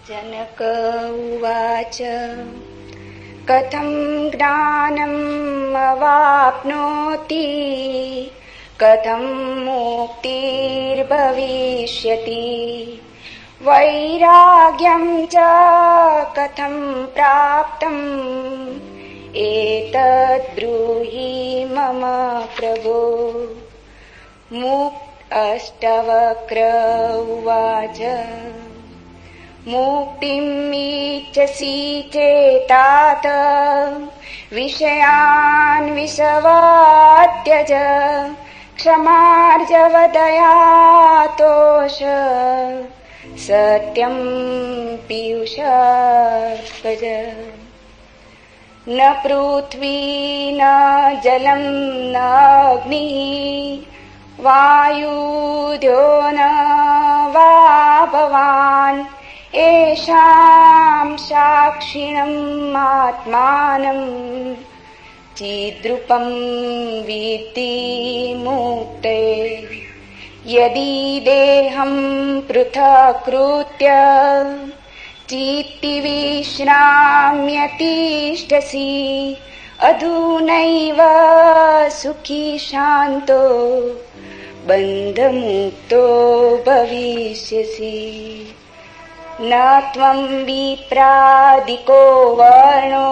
जनक उवाच कथं ज्ञानम् अवाप्नोति कथं मुक्तिर्भविष्यति वैराग्यं च कथं प्राप्तम् एतद् ब्रूहि मम प्रभो। अष्टवक्र उवाच मुक्तिम् इच्छसि चेतात विषयान् विषवात्यज क्षमार्जवदयातोष सत्यं पीयूषात्मज। न पृथ्वी न जलं न अग्निः वायुद्यो न वा भवान् येषां साक्षिणम् आत्मानं चिद्रूपं विद्धि मुक्ते। यदि देहं पृथक्कृत्य चित्ति विश्राम्यतिष्ठसि अधुनैव सुखी शान्तो बन्धमुक्तो भविष्यसि। न त्वं विप्रादिको वर्णो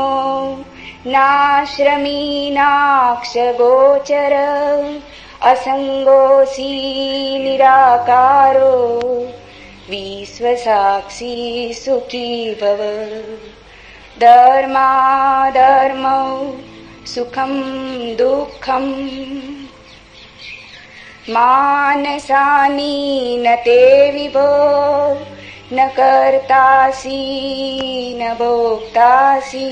नाश्रमी नाक्षगोचर असङ्गोऽसि निराकारो विश्वसाक्षी सुखी भव। धर्माधर्मौ सुखं दुःखं मानसानि न ते विभो न कर्तासि न भोक्तासि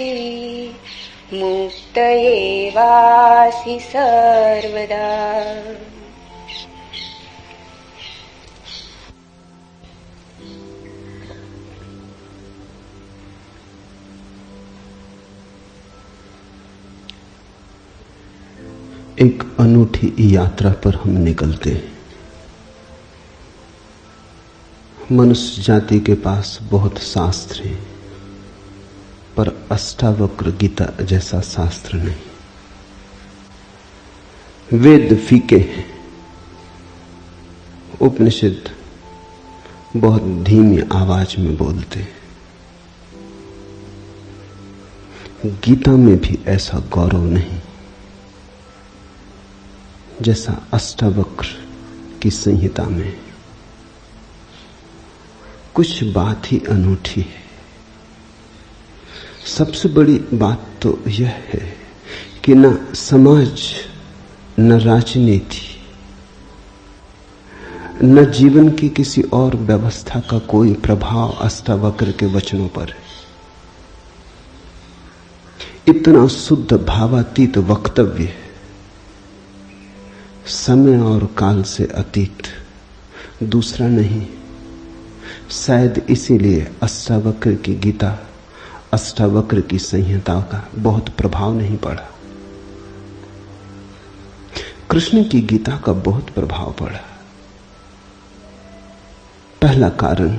मुक्त एवासि सर्वदा। एक अनूठी यात्रा पर हम निकलते हैं। मनुष्य जाति के पास बहुत शास्त्र हैं, पर अष्टावक्र गीता जैसा शास्त्र नहीं। वेद फीके हैं, उपनिषद बहुत धीमी आवाज में बोलते हैं। गीता में भी ऐसा गौरव नहीं जैसा अष्टावक्र की संहिता में। कुछ बात ही अनूठी है। सबसे बड़ी बात तो यह है कि न समाज, न राजनीति, न जीवन की किसी और व्यवस्था का कोई प्रभाव अष्टावक्र के वचनों पर है। इतना शुद्ध भावातीत वक्तव्य है, समय और काल से अतीत, दूसरा नहीं। शायद इसीलिए अष्टावक्र की गीता, अष्टावक्र की संहिता का बहुत प्रभाव नहीं पड़ा। कृष्ण की गीता का बहुत प्रभाव पड़ा। पहला कारण,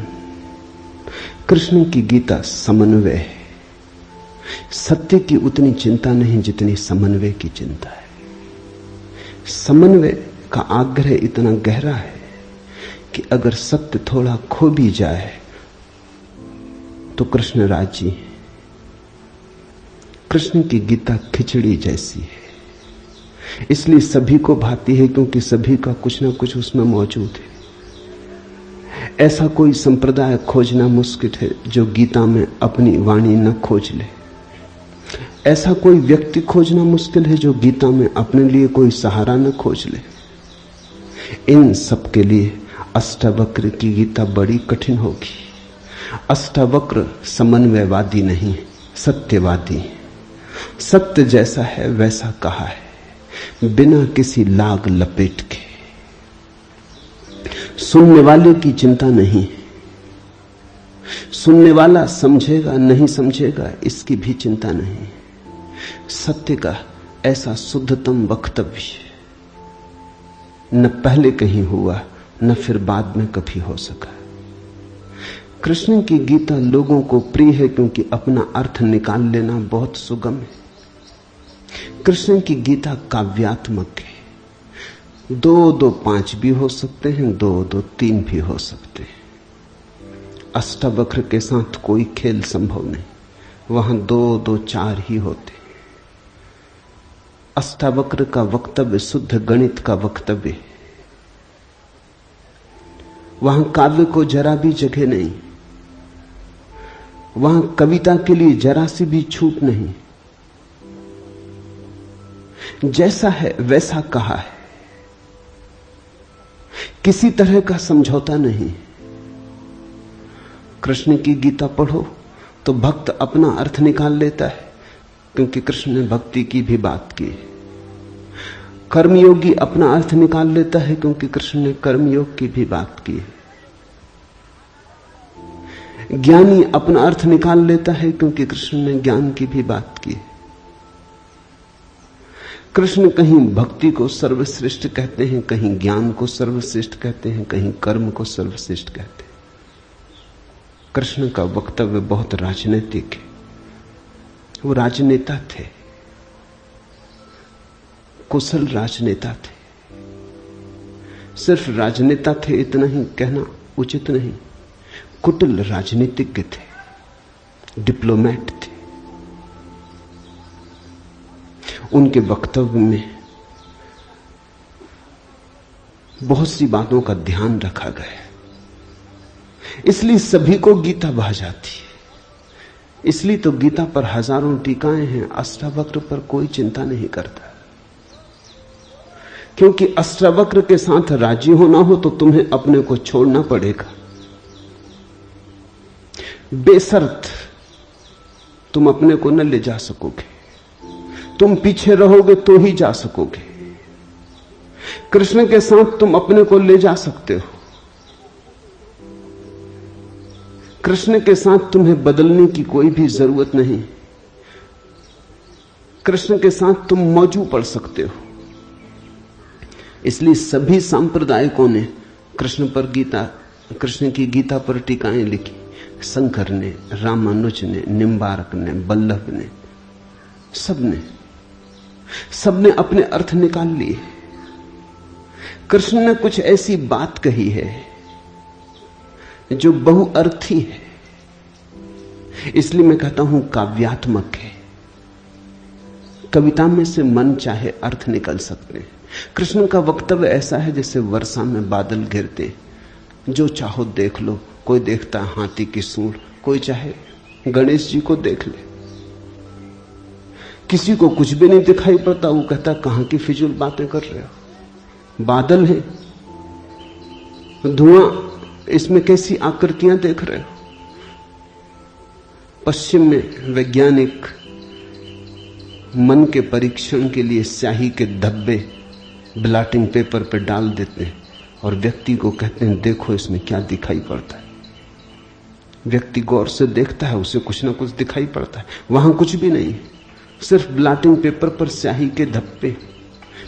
कृष्ण की गीता समन्वय है। सत्य की उतनी चिंता नहीं जितनी समन्वय की चिंता है। समन्वय का आग्रह इतना गहरा है कि अगर सत्य थोड़ा खो भी जाए तो कृष्ण राजी है। कृष्ण की गीता खिचड़ी जैसी है, इसलिए सभी को भाती है, क्योंकि सभी का कुछ ना कुछ उसमें मौजूद है। ऐसा कोई संप्रदाय खोजना मुश्किल है जो गीता में अपनी वाणी न खोज ले। ऐसा कोई व्यक्ति खोजना मुश्किल है जो गीता में अपने लिए कोई सहारा न खोज ले। इन सब के लिए अष्टावक्र की गीता बड़ी कठिन होगी। अष्टावक्र समन्वयवादी नहीं, सत्यवादी। सत्य जैसा है वैसा कहा है, बिना किसी लाग लपेट के। सुनने वाले की चिंता नहीं, सुनने वाला समझेगा नहीं समझेगा इसकी भी चिंता नहीं। सत्य का ऐसा शुद्धतम वक्तव्य न पहले कहीं हुआ न फिर बाद में कभी हो सका। कृष्ण की गीता लोगों को प्रिय है क्योंकि अपना अर्थ निकाल लेना बहुत सुगम है। कृष्ण की गीता काव्यात्मक है। 2 2 5 भी हो सकते हैं, 2 2 3 भी हो सकते हैं। अष्टावक्र के साथ कोई खेल संभव नहीं, वहां 2 2 4 ही होते। अष्टावक्र का वक्तव्य शुद्ध गणित का वक्तव्य है। वहां काव्य को जरा भी जगह नहीं, वहां कविता के लिए जरा सी भी छूट नहीं। जैसा है वैसा कहा है, किसी तरह का समझौता नहीं। कृष्ण की गीता पढ़ो तो भक्त अपना अर्थ निकाल लेता है, क्योंकि कृष्ण ने भक्ति की भी बात की। कर्मयोगी अपना अर्थ निकाल लेता है, क्योंकि कृष्ण ने कर्मयोग की भी बात की। ज्ञानी अपना अर्थ निकाल लेता है, क्योंकि कृष्ण ने ज्ञान की भी बात की। कृष्ण कहीं भक्ति को सर्वश्रेष्ठ कहते हैं, कहीं ज्ञान को सर्वश्रेष्ठ कहते हैं, कहीं कर्म को सर्वश्रेष्ठ कहते हैं। कृष्ण का वक्तव्य बहुत राजनीतिक है। वो राजनेता थे, कुशल राजनेता थे। सिर्फ राजनेता थे इतना ही कहना उचित नहीं, कुटिल राजनीतिज्ञ थे, डिप्लोमैट थे। उनके वक्तव्य में बहुत सी बातों का ध्यान रखा गया, इसलिए सभी को गीता भा जाती है। इसलिए तो गीता पर हजारों टीकाएं हैं, अष्टावक्र पर कोई चिंता नहीं करता, क्योंकि अष्टावक्र के साथ राजी होना हो तो तुम्हें अपने को छोड़ना पड़ेगा। बेशर्त तुम अपने को न ले जा सकोगे, तुम पीछे रहोगे तो ही जा सकोगे। कृष्ण के साथ तुम अपने को ले जा सकते हो। कृष्ण के साथ तुम्हें बदलने की कोई भी जरूरत नहीं। कृष्ण के साथ तुम मौजू पड़ सकते हो। इसलिए सभी सांप्रदायिकों ने कृष्ण की गीता पर टीकाएं लिखी। शंकर ने, रामानुज ने, निम्बारक ने, बल्लभ ने, सबने अपने अर्थ निकाल लिए। कृष्ण ने कुछ ऐसी बात कही है जो बहुअर्थी है, इसलिए मैं कहता हूं काव्यात्मक है। कविता में से मन चाहे अर्थ निकल सकते हैं। कृष्ण का वक्तव्य ऐसा है जैसे वर्षा में बादल गिरते, जो चाहो देख लो। कोई देखता है हाथी की सूंड, कोई चाहे गणेश जी को देख ले। किसी को कुछ भी नहीं दिखाई पड़ता, वो कहता कहां की फिजूल बातें कर रहे हो। बादल है, धुआं, इसमें कैसी आकृतियां देख रहे हो। पश्चिम में वैज्ञानिक मन के परीक्षण के लिए स्याही के धब्बे ब्लॉटिंग पेपर पर डाल देते हैं और व्यक्ति को कहते हैं देखो इसमें क्या दिखाई पड़ता है। व्यक्ति गौर से देखता है, उसे कुछ ना कुछ दिखाई पड़ता है। वहां कुछ भी नहीं, सिर्फ ब्लॉटिंग पेपर पर स्याही के धब्बे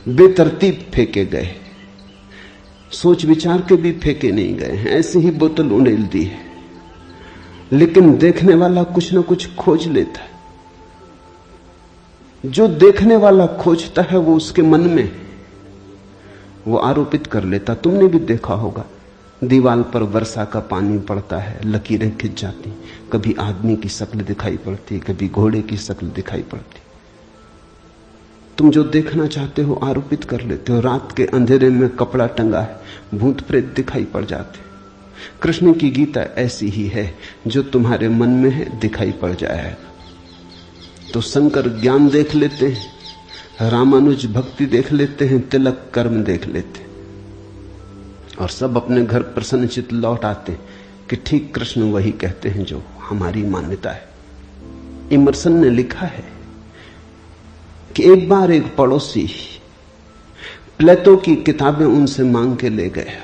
बेतरतीब फेंके गए, सोच विचार के भी फेंके नहीं गए हैं, ऐसे ही बोतल उड़ेल दी है। लेकिन देखने वाला कुछ ना कुछ खोज लेता है। जो देखने वाला खोजता है वो उसके मन में, वो आरोपित कर लेता। तुमने भी देखा होगा, दीवार पर वर्षा का पानी पड़ता है, लकीरें खिंच जाती, कभी आदमी की शक्ल दिखाई पड़ती, कभी घोड़े की शक्ल दिखाई पड़ती। तुम जो देखना चाहते हो आरोपित कर लेते हो। रात के अंधेरे में कपड़ा टंगा है, भूत प्रेत दिखाई पड़ जाते। कृष्ण की गीता ऐसी ही है, जो तुम्हारे मन में है दिखाई पड़ जाएगा। तो शंकर ज्ञान देख लेते हैं, रामानुज भक्ति देख लेते हैं, तिलक कर्म देख लेते हैं, और सब अपने घर प्रसन्नचित्त लौट आते हैं कि ठीक कृष्ण वही कहते हैं जो हमारी मान्यता है। इमर्सन ने लिखा है कि एक बार एक पड़ोसी प्लेटो की किताबें उनसे मांग के ले गया।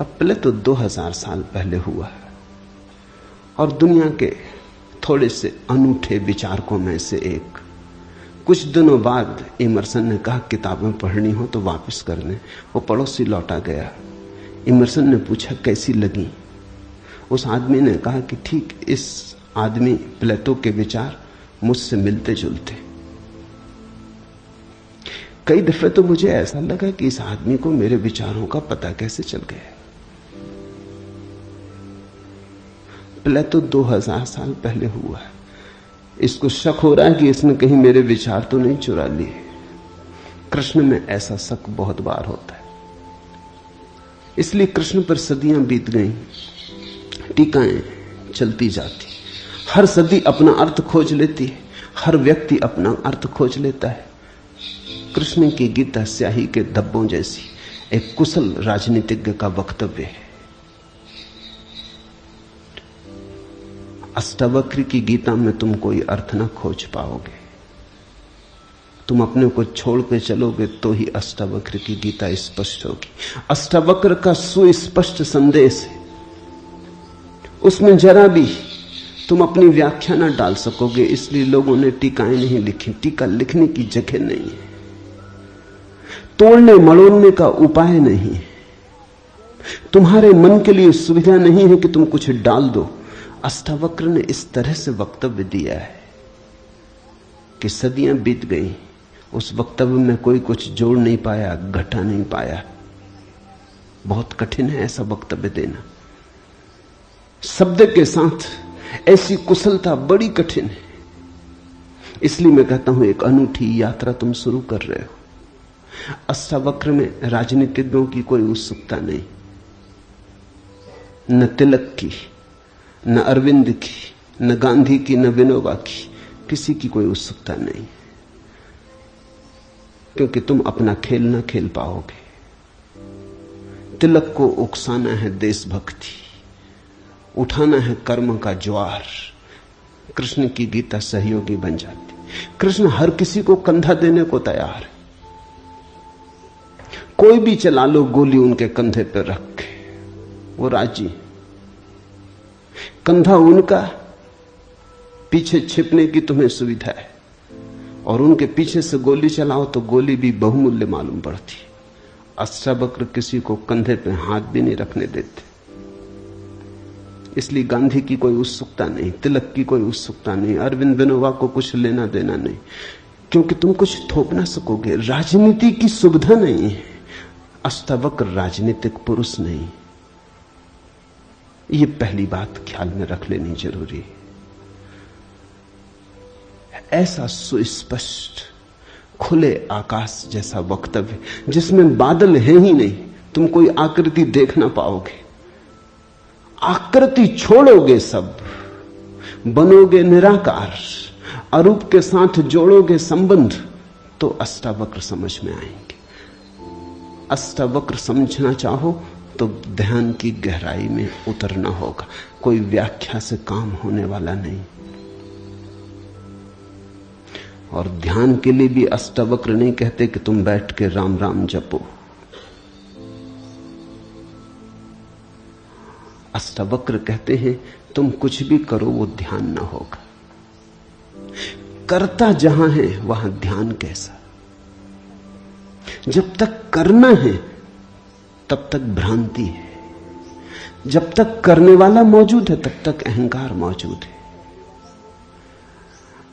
अब प्लेटो 2000 साल पहले हुआ है और दुनिया के थोड़े से अनूठे विचारकों में से एक। कुछ दिनों बाद इमर्सन ने कहा किताबें पढ़नी हो तो वापस करने। वो पड़ोसी लौटा गया। इमर्सन ने पूछा कैसी लगी। उस आदमी ने कहा कि ठीक इस आदमी प्लेटो के विचार मुझसे मिलते जुलते। कई दफे तो मुझे ऐसा लगा कि इस आदमी को मेरे विचारों का पता कैसे चल गया। प्लेटो 2000 साल पहले हुआ है। इसको शक हो रहा है कि इसने कहीं मेरे विचार तो नहीं चुरा लिए। कृष्ण में ऐसा शक बहुत बार होता है, इसलिए कृष्ण पर सदियां बीत गईं, टीकाएं चलती जाती, हर सदी अपना अर्थ खोज लेती है, हर व्यक्ति अपना अर्थ खोज लेता है। कृष्ण की गीता स्याही के धब्बों जैसी एक कुशल राजनीतिज्ञ का वक्तव्य है। अष्टावक्र की गीता में तुम कोई अर्थ ना खोज पाओगे। तुम अपने को छोड़ के चलोगे तो ही अष्टावक्र की गीता स्पष्ट होगी। अष्टावक्र का सुस्पष्ट संदेश है, उसमें जरा भी तुम अपनी व्याख्या ना डाल सकोगे। इसलिए लोगों ने टीकाएं नहीं लिखी। टीका लिखने की जगह नहीं है, तोड़ने मड़ोड़ने का उपाय नहीं है, तुम्हारे मन के लिए सुविधा नहीं है कि तुम कुछ डाल दो। अष्टावक्र ने इस तरह से वक्तव्य दिया है कि सदियां बीत गई, उस वक्तव्य में कोई कुछ जोड़ नहीं पाया, घटा नहीं पाया। बहुत कठिन है ऐसा वक्तव्य देना। शब्द के साथ ऐसी कुशलता बड़ी कठिन है। इसलिए मैं कहता हूं एक अनूठी यात्रा तुम शुरू कर रहे हो। अष्टावक्र में राजनीतिज्ञों की कोई उत्सुकता नहीं, न तिलक की, न अरविंद की, न गांधी की, न विनोबा की, किसी की कोई उत्सुकता नहीं, क्योंकि तुम अपना खेल न खेल पाओगे। तिलक को उकसाना है देशभक्ति, उठाना है कर्म का ज्वार। कृष्ण की गीता सहयोगी बन जाती। कृष्ण हर किसी को कंधा देने को तैयार है। कोई भी चला लो गोली उनके कंधे पर रख के, वो राजी। कंधा उनका, पीछे छिपने की तुम्हें सुविधा है, और उनके पीछे से गोली चलाओ तो गोली भी बहुमूल्य मालूम पड़ती। अष्टावक्र किसी को कंधे पे हाथ भी नहीं रखने देते। इसलिए गांधी की कोई उत्सुकता नहीं, तिलक की कोई उत्सुकता नहीं, अरविंद विनोबा को कुछ लेना देना नहीं, क्योंकि तुम कुछ थोप ना सकोगे। राजनीति की सुविधा नहीं है। अष्टावक्र राजनीतिक पुरुष नहीं। ये पहली बात ख्याल में रख लेनी जरूरी है। ऐसा सुस्पष्ट खुले आकाश जैसा वक्तव्य जिसमें बादल है ही नहीं, तुम कोई आकृति देख ना पाओगे। आकृति छोड़ोगे, सब बनोगे निराकार, अरूप के साथ जोड़ोगे संबंध, तो अष्टावक्र समझ में आएंगे। अष्टावक्र समझना चाहो तो ध्यान की गहराई में उतरना होगा। कोई व्याख्या से काम होने वाला नहीं। और ध्यान के लिए भी अष्टावक्र नहीं कहते कि तुम बैठ के राम राम जपो। अष्टावक्र कहते हैं तुम कुछ भी करो वो ध्यान ना होगा। करता जहां है वहां ध्यान कैसा। जब तक करना है तब तक भ्रांति है, जब तक करने वाला मौजूद है तब तक अहंकार मौजूद है।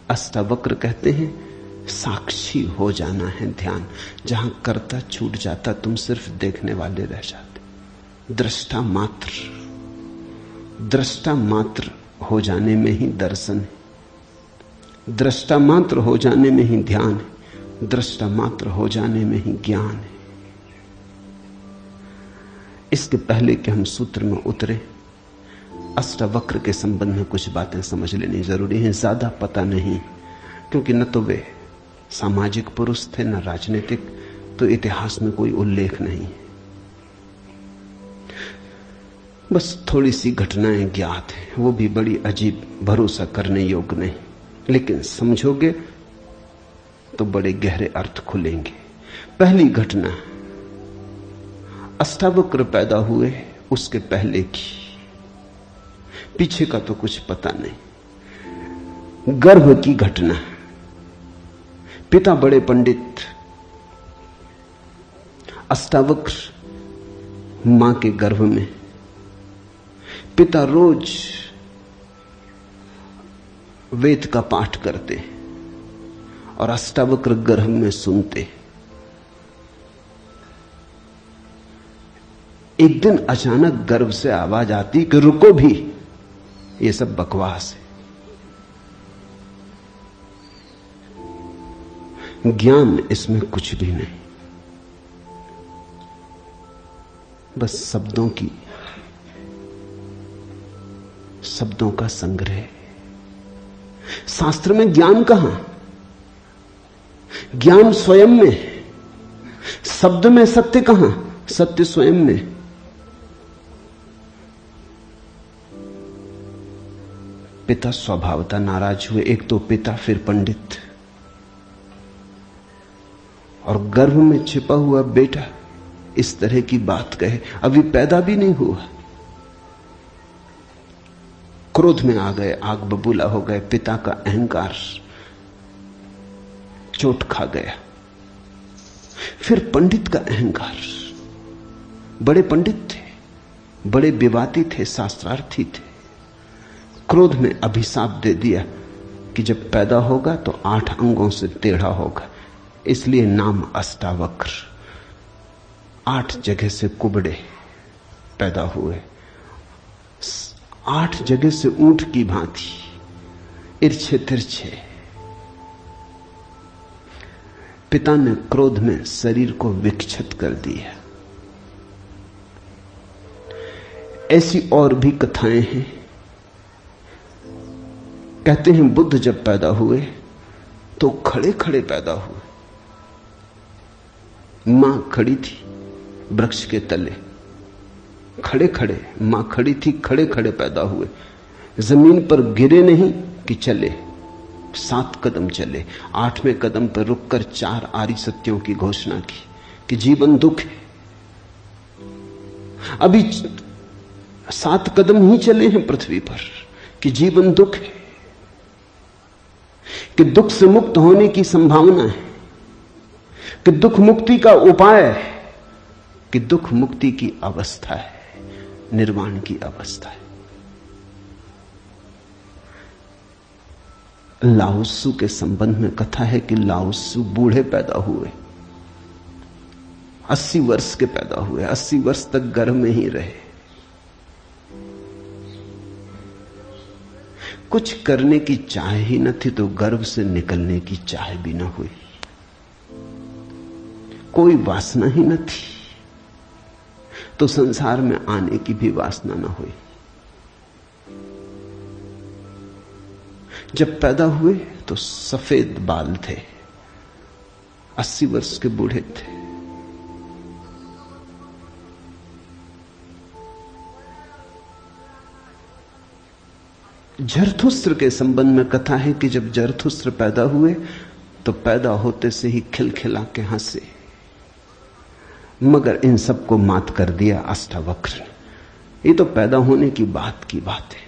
अष्टावक्र कहते हैं साक्षी हो जाना है ध्यान। जहां करता छूट जाता तुम सिर्फ देखने वाले रह जाते। दृष्टा मात्र, दृष्टा मात्र हो जाने में ही दर्शन है, दृष्टा मात्र हो जाने में ही ध्यान है, दृष्टा मात्र हो जाने में ही ज्ञान है। इसके पहले कि हम सूत्र में उतरे, अष्टावक्र के संबंध में कुछ बातें समझ लेनी जरूरी है। ज्यादा पता नहीं, क्योंकि न तो वे सामाजिक पुरुष थे न राजनीतिक, तो इतिहास में कोई उल्लेख नहीं। बस थोड़ी सी घटनाएं ज्ञात हैं, वो भी बड़ी अजीब, भरोसा करने योग्य नहीं, लेकिन समझोगे तो बड़े गहरे अर्थ खुलेंगे। पहली घटना, अष्टावक्र पैदा हुए उसके पहले की, पीछे का तो कुछ पता नहीं। गर्भ की घटना। पिता बड़े पंडित, अष्टावक्र मां के गर्भ में। पिता रोज वेद का पाठ करते और अष्टावक्र गर्भ में सुनते। एक दिन अचानक गर्भ से आवाज आती कि रुको भी, ये सब बकवास है, ज्ञान इसमें कुछ भी नहीं, बस शब्दों का संग्रह। शास्त्र में ज्ञान कहां? ज्ञान स्वयं में है। शब्द में सत्य कहां? सत्य स्वयं में। पिता स्वभावतः नाराज हुए। एक तो पिता, फिर पंडित, और गर्भ में छिपा हुआ बेटा इस तरह की बात कहे, अभी पैदा भी नहीं हुआ। क्रोध में आ गए, आग बबूला हो गए। पिता का अहंकार चोट खा गया। फिर पंडित का अहंकार, बड़े पंडित थे, बड़े विवादी थे, शास्त्रार्थी थे। क्रोध में अभिशाप दे दिया कि जब पैदा होगा तो 8 अंगों से टेढ़ा होगा, इसलिए नाम अष्टावक्र। 8 जगह से कुबड़े पैदा हुए, 8 जगह से ऊंट की भांति इर्छे तिरछे। पिता ने क्रोध में शरीर को विक्षत कर दिया। ऐसी और भी कथाएं हैं। कहते हैं बुद्ध जब पैदा हुए तो खड़े खड़े पैदा हुए। मां खड़ी थी वृक्ष के तले, खड़े खड़े मां खड़ी थी, खड़े खड़े पैदा हुए। जमीन पर गिरे नहीं कि चले, 7 कदम चले। 8वें कदम पर रुककर 4 आर्य सत्यों की घोषणा की कि जीवन दुख है। अभी 7 कदम ही चले हैं पृथ्वी पर कि जीवन दुख है, कि दुख से मुक्त होने की संभावना है, कि दुख मुक्ति का उपाय है, कि दुख मुक्ति की अवस्था है, निर्वाण की अवस्था है। लाओत्सु के संबंध में कथा है कि लाओत्सु बूढ़े पैदा हुए, 80 वर्ष के पैदा हुए, 80 वर्ष तक गर्भ में ही रहे। कुछ करने की चाह ही न थी तो गर्भ से निकलने की चाह भी न हुई। कोई वासना ही न थी तो संसार में आने की भी वासना न हुई। जब पैदा हुए तो सफेद बाल थे, 80 वर्ष के बूढ़े थे। जरथुस्त्र के संबंध में कथा है कि जब जरथुस्त्र पैदा हुए तो पैदा होते से ही खिलखिला के हंसे, मगर इन सबको मात कर दिया अष्टावक्र ने। ये तो पैदा होने की बात है।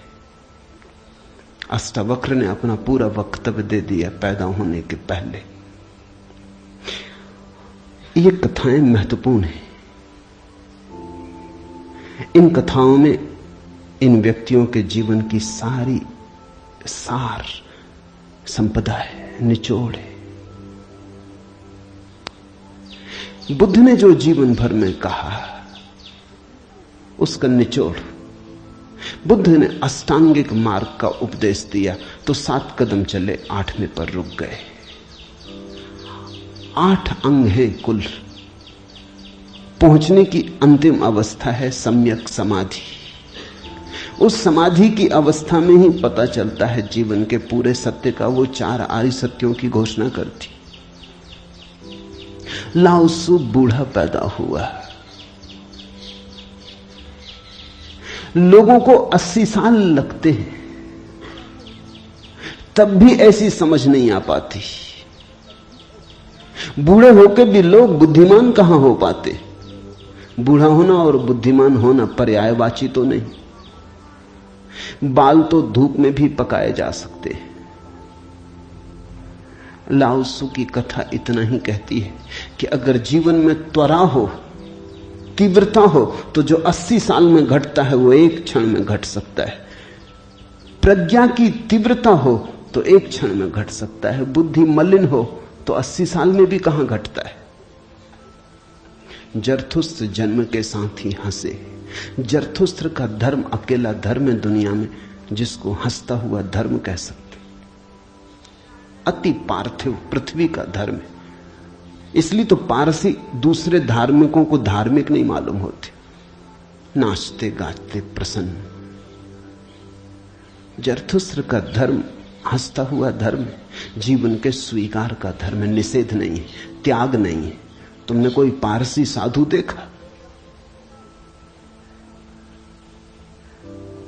अष्टावक्र ने अपना पूरा वक्तव्य दे दिया पैदा होने के पहले। ये कथाएं महत्वपूर्ण हैं। इन कथाओं में इन व्यक्तियों के जीवन की सारी सार संपदा है, निचोड़ है। बुद्ध ने जो जीवन भर में कहा उसका निचोड़। बुद्ध ने अष्टांगिक मार्ग का उपदेश दिया तो 7 कदम चले, 8वें पर रुक गए। 8 अंग हैं कुल। पहुंचने की अंतिम अवस्था है सम्यक समाधि। उस समाधि की अवस्था में ही पता चलता है जीवन के पूरे सत्य का। वो 4 आर्य सत्यों की घोषणा करती। लाओत्सु बूढ़ा पैदा हुआ। लोगों को 80 साल लगते हैं, तब भी ऐसी समझ नहीं आ पाती। बूढ़े होकर भी लोग बुद्धिमान कहां हो पाते। बूढ़ा होना और बुद्धिमान होना पर्यायवाची तो नहीं। बाल तो धूप में भी पकाए जा सकते हैं। लाओत्सु की कथा इतना ही कहती है कि अगर जीवन में त्वरा हो तीव्रता हो तो जो 80 साल में घटता है वो एक क्षण में घट सकता है। प्रज्ञा की तीव्रता हो तो एक क्षण में घट सकता है। बुद्धि मलिन हो तो 80 साल में भी कहां घटता है। जरथुस्त्र जन्म के साथ ही हंसे। जरथुस्त्र का धर्म अकेला धर्म है दुनिया में जिसको हंसता हुआ धर्म कह सकते। अति पार्थिव पृथ्वी का धर्म है। इसलिए तो पारसी दूसरे धार्मिकों को धार्मिक नहीं मालूम होते, नाचते गाते प्रसन्न। जरथुस्त्र का धर्म हंसता हुआ धर्म है, जीवन के स्वीकार का धर्म है, निषेध नहीं है, त्याग नहीं है। तुमने कोई पारसी साधु देखा?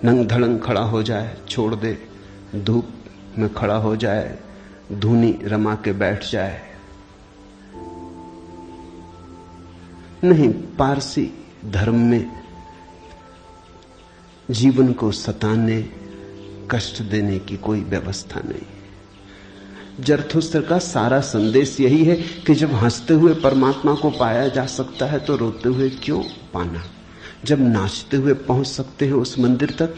नंग धड़ंग खड़ा हो जाए, छोड़ दे, धूप में खड़ा हो जाए, धूनी रमा के बैठ जाए? नहीं, पारसी धर्म में जीवन को सताने, कष्ट देने की कोई व्यवस्था नहीं। जरथुस्त्र का सारा संदेश यही है कि जब हंसते हुए परमात्मा को पाया जा सकता है तो रोते हुए क्यों पाना। जब नाचते हुए पहुंच सकते हैं उस मंदिर तक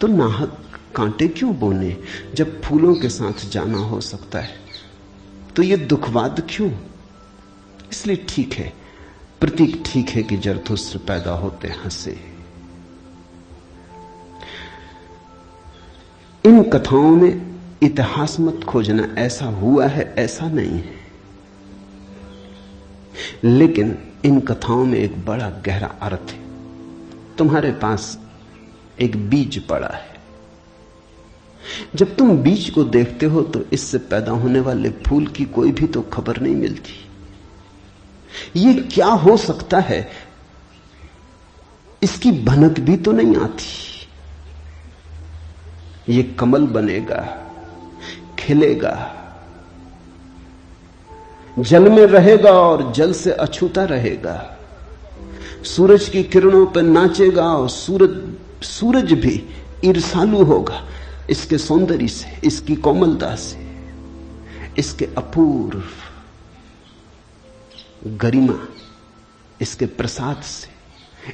तो नाहक कांटे क्यों बोने। जब फूलों के साथ जाना हो सकता है तो ये दुखवाद क्यों। इसलिए ठीक है, प्रतीक ठीक है कि जरथुस्त्र पैदा होते हंसे। इन कथाओं में इतिहास मत खोजना, ऐसा हुआ है ऐसा नहीं है, लेकिन इन कथाओं में एक बड़ा गहरा अर्थ है। तुम्हारे पास एक बीज पड़ा है, जब तुम बीज को देखते हो तो इससे पैदा होने वाले फूल की कोई भी तो खबर नहीं मिलती। ये क्या हो सकता है इसकी भनक भी तो नहीं आती। ये कमल बनेगा, खिलेगा, जल में रहेगा और जल से अछूता रहेगा, सूरज की किरणों पर नाचेगा और सूरज भी ईर्ष्यालु होगा इसके सौंदर्य से, इसकी कोमलता से, इसके अपूर्व गरिमा, इसके प्रसाद से,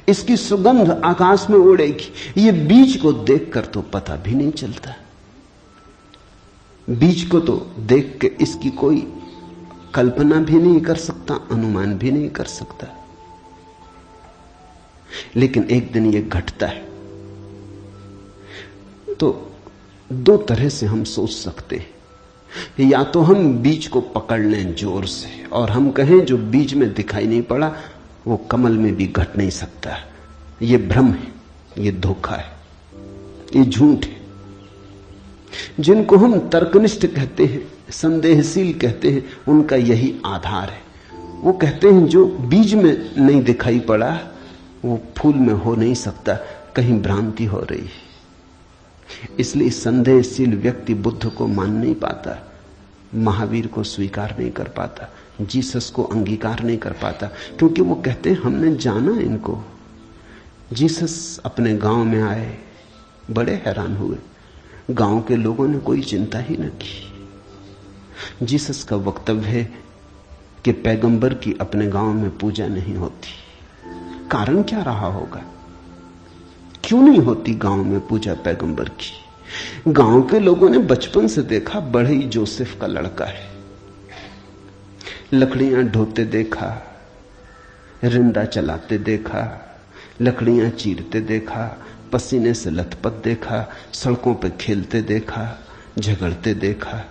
इसकी सुगंध आकाश में उड़ेगी। ये बीज को देखकर तो पता भी नहीं चलता। बीज को तो देख के इसकी कोई कल्पना भी नहीं कर सकता, अनुमान भी नहीं कर सकता। लेकिन एक दिन ये घटता है तो दो तरह से हम सोच सकते हैं। या तो हम बीज को पकड़ लें जोर से और हम कहें जो बीज में दिखाई नहीं पड़ा वो कमल में भी घट नहीं सकता। ये भ्रम है, ये धोखा है, ये झूठ है। जिनको हम तर्कनिष्ठ कहते हैं, संदेहशील कहते हैं, उनका यही आधार है। वो कहते हैं जो बीज में नहीं दिखाई पड़ा वो फूल में हो नहीं सकता, कहीं भ्रांति हो रही है। इसलिए संदेहशील व्यक्ति बुद्ध को मान नहीं पाता, महावीर को स्वीकार नहीं कर पाता, जीसस को अंगीकार नहीं कर पाता, क्योंकि वो कहते हैं हमने जाना इनको। जीसस अपने गांव में आए, बड़े हैरान हुए, गांव के लोगों ने कोई चिंता ही न की। जीसस का वक्तव्य है कि पैगंबर की अपने गांव में पूजा नहीं होती। कारण क्या रहा होगा, क्यों नहीं होती गांव में पूजा पैगंबर की? गांव के लोगों ने बचपन से देखा, बड़े ही जोसेफ का लड़का है, लकड़ियां ढोते देखा, रिंदा चलाते देखा, लकड़ियां चीरते देखा, पसीने से लथपथ देखा, सड़कों पर खेलते देखा, झगड़ते देखा।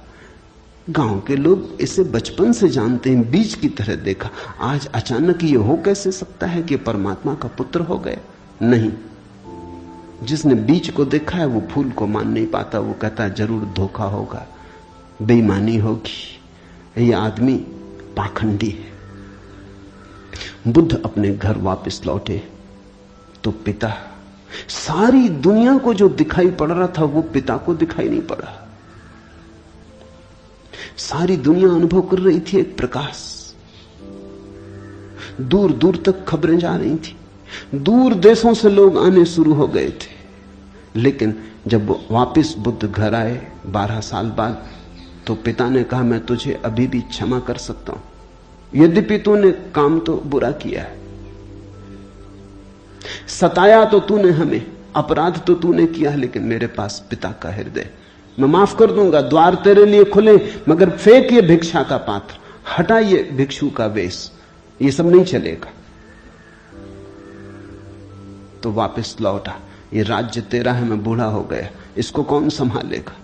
गांव के लोग इसे बचपन से जानते हैं, बीज की तरह देखा। आज अचानक ये हो कैसे सकता है कि परमात्मा का पुत्र हो गए? नहीं, जिसने बीज को देखा है वो फूल को मान नहीं पाता। वो कहता है जरूर धोखा होगा, बेईमानी होगी, ये आदमी पाखंडी है। बुद्ध अपने घर वापस लौटे तो पिता, सारी दुनिया को जो दिखाई पड़ रहा था वो पिता को दिखाई नहीं पड़ा। सारी दुनिया अनुभव कर रही थी एक प्रकाश, दूर दूर तक खबरें जा रही थी, दूर देशों से लोग आने शुरू हो गए थे। लेकिन जब वापस बुद्ध घर आए 12 साल बाद तो पिता ने कहा मैं तुझे अभी भी क्षमा कर सकता हूं, यद्यपि तूने काम तो बुरा किया है, सताया तो तूने हमें, अपराध तो तूने किया, लेकिन मेरे पास पिता का हृदय, मैं माफ कर दूंगा, द्वार तेरे लिए खुले, मगर फेंक ये भिक्षा का पात्र, हटा ये भिक्षु का वेश, ये सब नहीं चलेगा। तो वापस लौटा, ये राज्य तेरा है, मैं बूढ़ा हो गया, इसको कौन संभालेगा,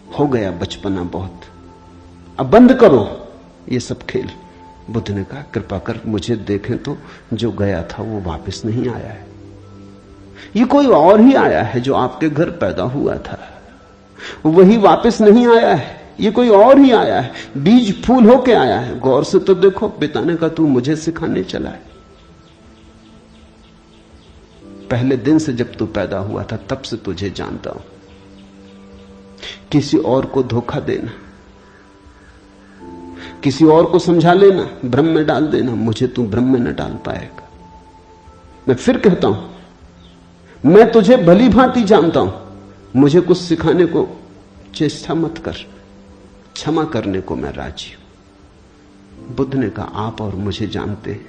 हो गया बचपना बहुत, अब बंद करो ये सब खेल। बुद्ध ने कहा कृपा कर मुझे देखें तो, जो गया था वो वापस नहीं आया है, ये कोई और ही आया है, जो आपके घर पैदा हुआ था वही वापस नहीं आया है, ये कोई और ही आया है, बीज फूल होके आया है। गौर से तो देखो, पिता ने कहा तू मुझे सिखाने चला है, पहले दिन से जब तू पैदा हुआ था तब से तुझे जानता हूं। किसी और को धोखा देना, किसी और को समझा लेना, भ्रम में डाल देना, मुझे तू भ्रम में न डाल पाएगा। मैं फिर कहता हूं, मैं तुझे भली भांति जानता हूं, मुझे कुछ सिखाने को चेष्टा मत कर, क्षमा करने को मैं राजी हूं। बुद्ध ने कहा आप और मुझे जानते हैं,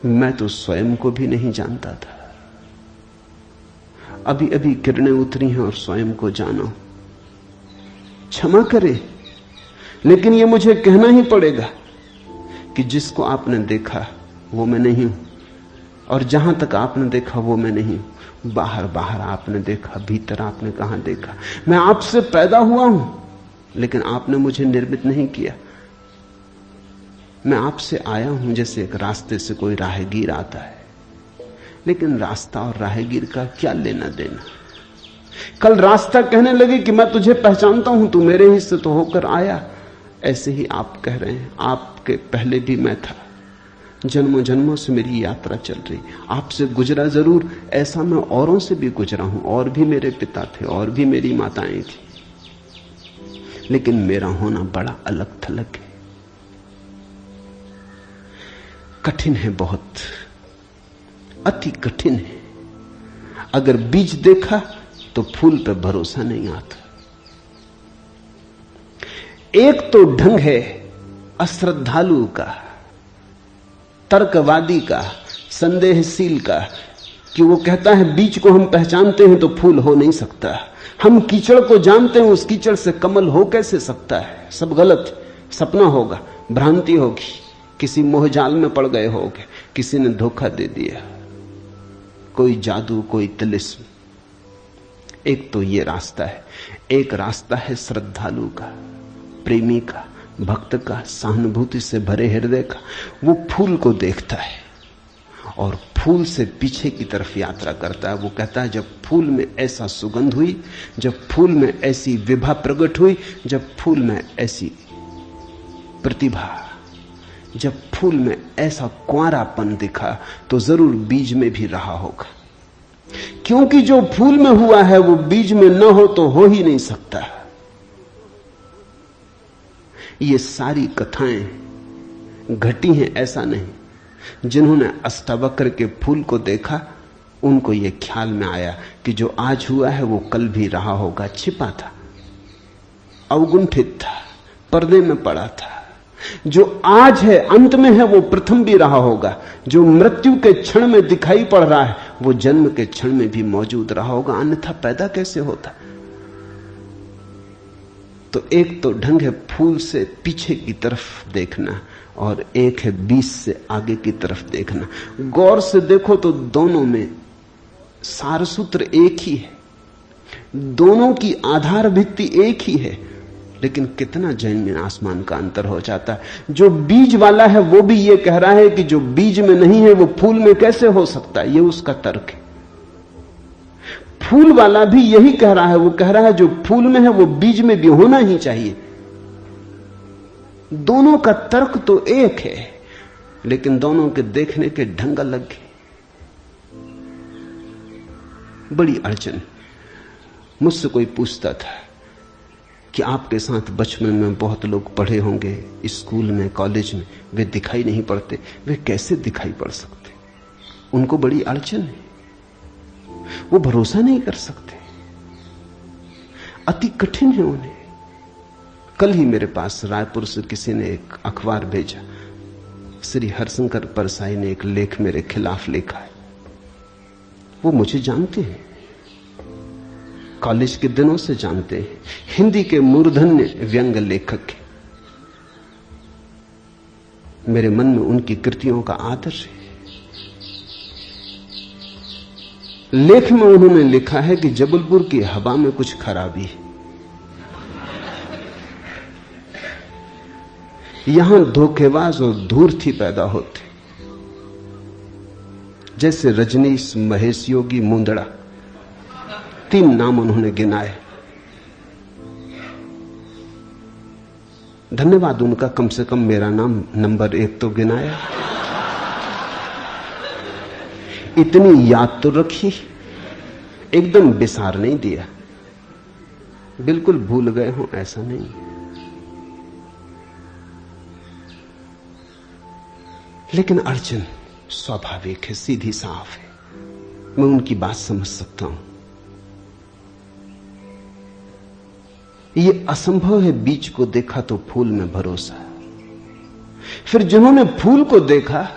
मैं तो स्वयं को भी नहीं जानता था, अभी अभी किरणें उतरी हैं और स्वयं को जाना। क्षमा करे, लेकिन यह मुझे कहना ही पड़ेगा कि जिसको आपने देखा वो मैं नहीं हूं, और जहां तक आपने देखा वो मैं नहीं हूं। बाहर बाहर आपने देखा, भीतर आपने कहां देखा। मैं आपसे पैदा हुआ हूं, लेकिन आपने मुझे निर्मित नहीं किया। मैं आपसे आया हूं जैसे एक रास्ते से कोई राहगीर आता है, लेकिन रास्ता और राहगीर का क्या लेना देना। कल रास्ता कहने लगे कि मैं तुझे पहचानता हूं, तू मेरे हिस्से तो होकर आया, ऐसे ही आप कह रहे हैं आपके पहले भी मैं था, जन्मों जन्मों से मेरी यात्रा चल रही, आपसे गुजरा जरूर, ऐसा मैं औरों से भी गुजरा हूं, और भी मेरे पिता थे, और भी मेरी माताएं थी, लेकिन मेरा होना बड़ा अलग थलग है, कठिन है, बहुत अति कठिन है। अगर बीज देखा तो फूल पे भरोसा नहीं आता। एक तो ढंग है अश्रद्धालु का, तर्कवादी का, संदेहशील का, कि वो कहता है बीज को हम पहचानते हैं तो फूल हो नहीं सकता, हम कीचड़ को जानते हैं, उस कीचड़ से कमल हो कैसे सकता है, सब गलत, सपना होगा, भ्रांति होगी, किसी मोहजाल में पड़ गए होगे, किसी ने धोखा दे दिया, कोई जादू, कोई तिलिस्म। एक तो ये रास्ता है, एक रास्ता है श्रद्धालु का, प्रेमी का, भक्त का, सहानुभूति से भरे हृदय का। वो फूल को देखता है और फूल से पीछे की तरफ यात्रा करता है। वो कहता है जब फूल में ऐसा सुगंध हुई, जब फूल में ऐसी विभा प्रकट हुई, जब फूल में ऐसी प्रतिभा, जब फूल में ऐसा कुंवारापन दिखा, तो जरूर बीज में भी रहा होगा, क्योंकि जो फूल में हुआ है वो बीज में न हो तो हो ही नहीं सकता। ये सारी कथाएं घटी हैं ऐसा नहीं। जिन्होंने अष्टावक्र के फूल को देखा, उनको ये ख्याल में आया कि जो आज हुआ है वो कल भी रहा होगा, छिपा था, अवगुंठित था, पर्दे में पड़ा था। जो आज है, अंत में है, वो प्रथम भी रहा होगा। जो मृत्यु के क्षण में दिखाई पड़ रहा है, वो जन्म के क्षण में भी मौजूद रहा होगा, अन्यथा पैदा कैसे होता। तो एक तो ढंग है फूल से पीछे की तरफ देखना, और एक है बीज से आगे की तरफ देखना। गौर से देखो तो दोनों में सारसूत्र एक ही है, दोनों की आधार भित्ति एक ही है, लेकिन कितना जमीन आसमान का अंतर हो जाता है। जो बीज वाला है वो भी ये कह रहा है कि जो बीज में नहीं है वो फूल में कैसे हो सकता है, ये उसका तर्क है। फूल वाला भी यही कह रहा है, वो कह रहा है जो फूल में है वो बीज में भी होना ही चाहिए। दोनों का तर्क तो एक है, लेकिन दोनों के देखने के ढंग अलग है। बड़ी अड़चन। मुझसे कोई पूछता था कि आपके साथ बचपन में बहुत लोग पढ़े होंगे, स्कूल में, कॉलेज में, वे दिखाई नहीं पड़ते, वे कैसे दिखाई पड़ सकते? उनको बड़ी अड़चन है, वो भरोसा नहीं कर सकते, अति कठिन है उन्हें। कल ही मेरे पास रायपुर से किसी ने एक अखबार भेजा, श्री हरिशंकर परसाई ने एक लेख मेरे खिलाफ लिखा है। वो मुझे जानते हैं, कॉलेज के दिनों से जानते हैं, हिंदी के मूर्धन्य व्यंग लेखक हैं। मेरे मन में उनकी कृतियों का आदर है। लेख में उन्होंने लिखा है कि जबलपुर की हवा में कुछ खराबी है। यहां धोखेबाज और धूर्ती पैदा होते, जैसे रजनीश, महेश योगी, मुंदड़ा, 3 नाम उन्होंने गिनाए। धन्यवाद उनका, कम से कम मेरा नाम नंबर 1 तो गिनाया। इतनी याद तो रखी, एकदम बिसार नहीं दिया, बिल्कुल भूल गए हो ऐसा नहीं। लेकिन अर्जुन स्वाभाविक है, सीधी साफ है, मैं उनकी बात समझ सकता हूं। यह असंभव है बीज को देखा तो फूल में भरोसा। फिर जिन्होंने फूल को देखा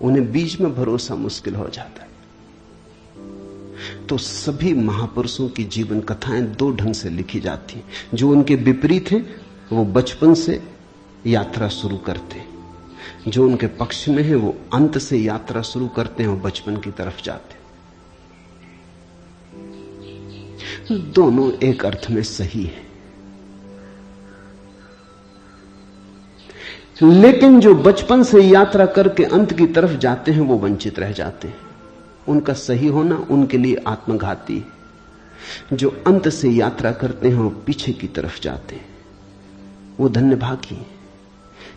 उन्हें बीज में भरोसा मुश्किल हो जाता है। तो सभी महापुरुषों की जीवन कथाएं 2 ढंग से लिखी जाती हैं। जो उनके विपरीत हैं वो बचपन से यात्रा शुरू करते हैं, जो उनके पक्ष में है वो अंत से यात्रा शुरू करते हैं और बचपन की तरफ जाते हैं। दोनों एक अर्थ में सही है, लेकिन जो बचपन से यात्रा करके अंत की तरफ जाते हैं वो वंचित रह जाते हैं। उनका सही होना उनके लिए आत्मघाती है। जो अंत से यात्रा करते हैं वो पीछे की तरफ जाते हैं, वो धन्यभागी हैं,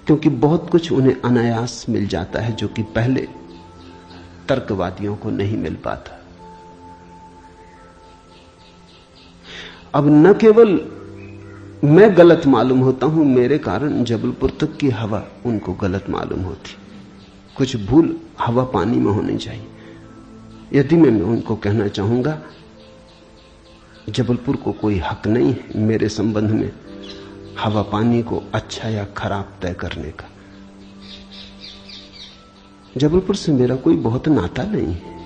क्योंकि बहुत कुछ उन्हें अनायास मिल जाता है जो कि पहले तर्कवादियों को नहीं मिल पाता। अब न केवल मैं गलत मालूम होता हूं, मेरे कारण जबलपुर तक की हवा उनको गलत मालूम होती। कुछ भूल हवा पानी में होनी चाहिए। यदि मैं उनको कहना चाहूंगा जबलपुर को कोई हक नहीं है मेरे संबंध में हवा पानी को अच्छा या खराब तय करने का। जबलपुर से मेरा कोई बहुत नाता नहीं है।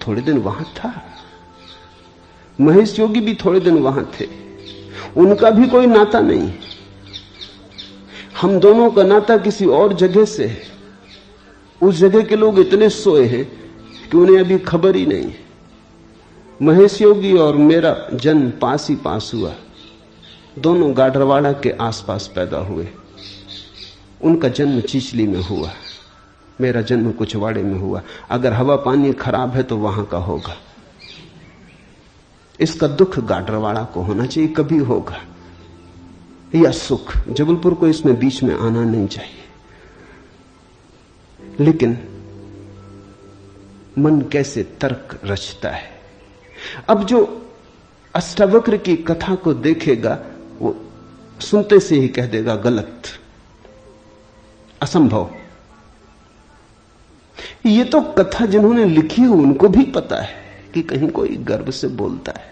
थोड़े दिन वहां था, महेश योगी भी थोड़े दिन वहां थे, उनका भी कोई नाता नहीं है। हम दोनों का नाता किसी और जगह से है। उस जगह के लोग इतने सोए हैं कि उन्हें अभी खबर ही नहीं है। महेश योगी और मेरा जन्म पास ही पास हुआ, दोनों गाडरवाड़ा के आसपास पैदा हुए। उनका जन्म चिचली में हुआ, मेरा जन्म कुचवाड़े में हुआ। अगर हवा पानी खराब है तो वहां का होगा। इसका दुख गाडरवाड़ा को होना चाहिए, कभी होगा, या सुख। जबलपुर को इसमें बीच में आना नहीं चाहिए। लेकिन मन कैसे तर्क रचता है। अब जो अष्टावक्र की कथा को देखेगा वो सुनते से ही कह देगा गलत, असंभव। ये तो कथा जिन्होंने लिखी है उनको भी पता है कि कहीं कोई गर्व से बोलता है।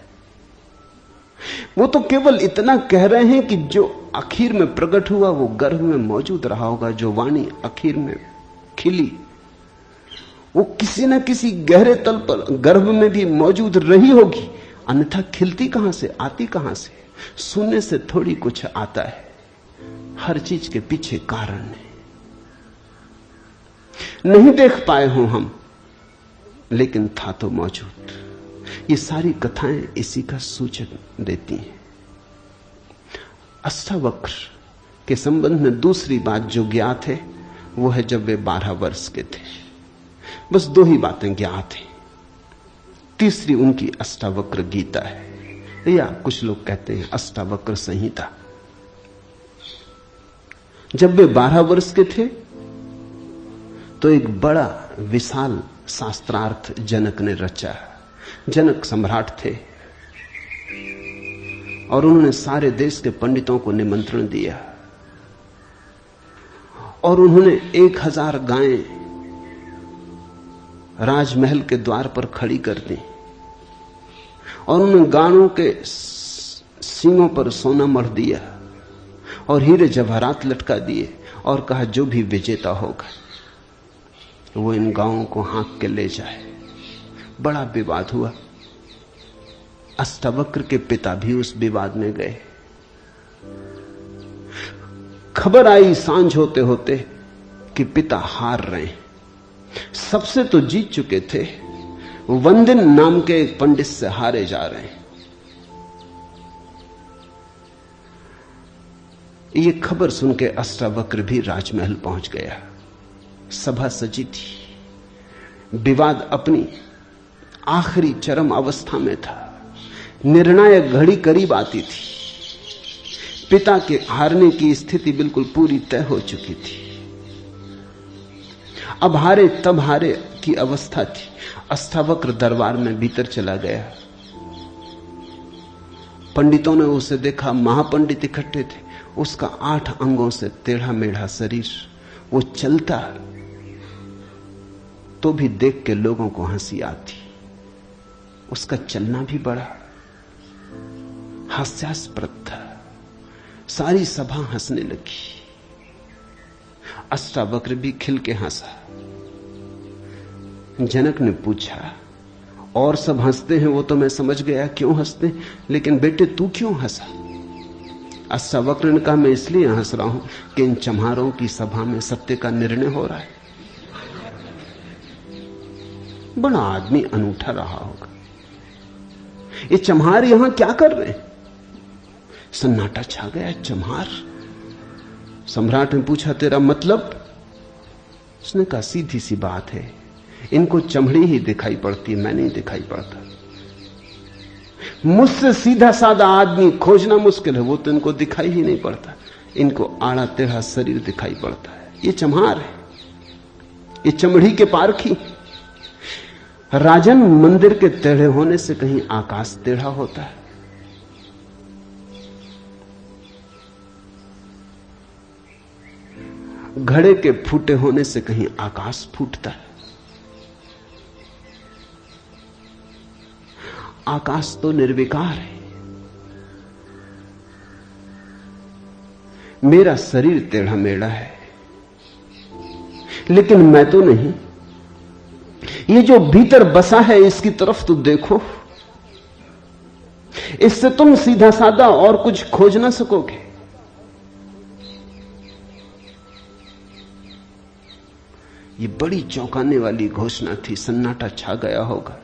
वो तो केवल इतना कह रहे हैं कि जो आखिर में प्रकट हुआ वो गर्भ में मौजूद रहा होगा। जो वाणी आखिर में खिली वो किसी न किसी गहरे तल पर गर्भ में भी मौजूद रही होगी, अन्यथा खिलती कहां से, आती कहां से? सुनने से थोड़ी कुछ आता है, हर चीज के पीछे कारण है। नहीं देख पाए हो हम, लेकिन था तो मौजूद। ये सारी कथाएं इसी का सूचक देती हैं। अष्टावक्र के संबंध में दूसरी बात जो ज्ञात है वो है जब वे 12 वर्ष के थे। बस 2 ही बातें ज्ञात हैं। तीसरी उनकी अष्टावक्र गीता है, या कुछ लोग कहते हैं अष्टावक्र संहिता। जब वे 12 वर्ष के थे तो एक बड़ा विशाल शास्त्रार्थ जनक ने रचा। जनक सम्राट थे और उन्होंने सारे देश के पंडितों को निमंत्रण दिया और उन्होंने 1000 गायें राजमहल के द्वार पर खड़ी कर दी और उन्होंने गायों के सींगों पर सोना मढ़ दिया और हीरे जवाहरात लटका दिए और कहा जो भी विजेता होगा वो इन गांवों को हाँक के ले जाए। बड़ा विवाद हुआ। अष्टावक्र के पिता भी उस विवाद में गए। खबर आई सांझ होते होते कि पिता हार रहे हैं। सबसे तो जीत चुके थे, वंदिन नाम के एक पंडित से हारे जा रहे हैं। ये खबर सुन के अष्टावक्र भी राजमहल पहुंच गया। सभा सजी थी। विवाद अपनी आखिरी चरम अवस्था में था। निर्णायक घड़ी करीब आती थी। पिता के हारने की स्थिति बिल्कुल पूरी तय हो चुकी थी। अब हारे तब हारे की अवस्था थी। अष्टावक्र दरबार में भीतर चला गया। पंडितों ने उसे देखा। महापंडित इकट्ठे थे। उसका 8 अंगों से टेढ़ा मेढ़ा शरीर, वो चलता तो भी देख के लोगों को हंसी आती। उसका चलना भी बड़ा हास्यास्पद था। सारी सभा हंसने लगी। अष्टावक्र भी खिल के हंसा। जनक ने पूछा, और सब हंसते हैं वो तो मैं समझ गया क्यों हंसते, लेकिन बेटे तू क्यों हंसा? अष्टावक्र ने कहा, मैं इसलिए हंस रहा हूं कि इन चम्हारों की सभा में सत्य का निर्णय हो रहा है। बड़ा आदमी अनूठा रहा होगा। ये चम्हार यहां क्या कर रहे हैं? सन्नाटा छा गया। चम्हार? सम्राट ने पूछा, तेरा मतलब? उसने कहा, सीधी सी बात है, इनको चमड़ी ही दिखाई पड़ती है, मैं नहीं दिखाई पड़ता। मुझसे सीधा साधा आदमी खोजना मुश्किल है, वो तो इनको दिखाई ही नहीं पड़ता। इनको आड़ा टेढ़ा शरीर दिखाई पड़ता है। ये चम्हार है, ये चमड़ी के पारखी। राजन, मंदिर के टेढ़े होने से कहीं आकाश टेढ़ा होता है? घड़े के फूटे होने से कहीं आकाश फूटता है? आकाश तो निर्विकार है। मेरा शरीर टेढ़ा मेढ़ा है, लेकिन मैं तो नहीं। ये जो भीतर बसा है इसकी तरफ तो देखो। इससे तुम सीधा साधा और कुछ खोज ना सकोगे। ये बड़ी चौंकाने वाली घोषणा थी। सन्नाटा छा गया होगा।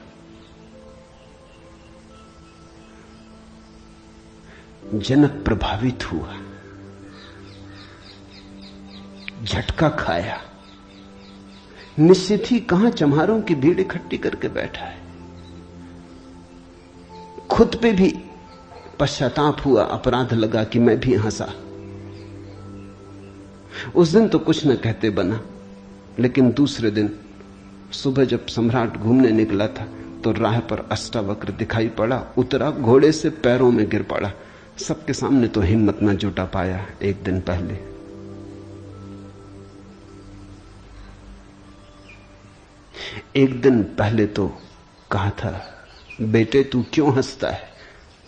जनक प्रभावित हुआ, झटका खाया। निश्चित ही कहां चम्हारों की भीड़ इकट्ठी करके बैठा है। खुद पे भी पश्चाताप हुआ, अपराध लगा कि मैं भी हंसा। उस दिन तो कुछ न कहते बना, लेकिन दूसरे दिन सुबह जब सम्राट घूमने निकला था तो राह पर अष्टावक्र दिखाई पड़ा। उतरा, घोड़े से पैरों में गिर पड़ा। सबके सामने तो हिम्मत न जुटा पाया। एक दिन पहले तो कहा था, बेटे तू क्यों हंसता है?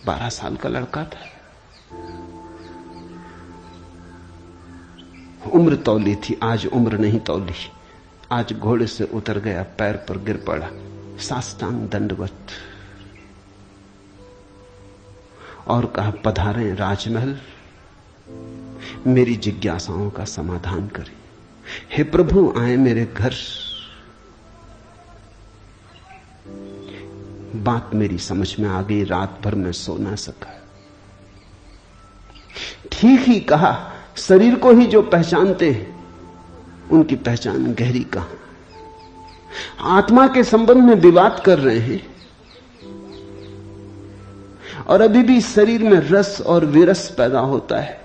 12 साल का लड़का था। उम्र तौली थी, आज उम्र नहीं तौली। आज घोड़े से उतर गया, पैर पर गिर पड़ा, साष्टांग दंडवत, और कहा, पधारें राजमहल, मेरी जिज्ञासाओं का समाधान करें। हे प्रभु, आए मेरे घर। बात मेरी समझ में आ गई। रात भर में सो ना सका। ठीक ही कहा, शरीर को ही जो पहचानते हैं उनकी पहचान गहरी कहां। आत्मा के संबंध में विवाद कर रहे हैं और अभी भी शरीर में रस और विरस पैदा होता है,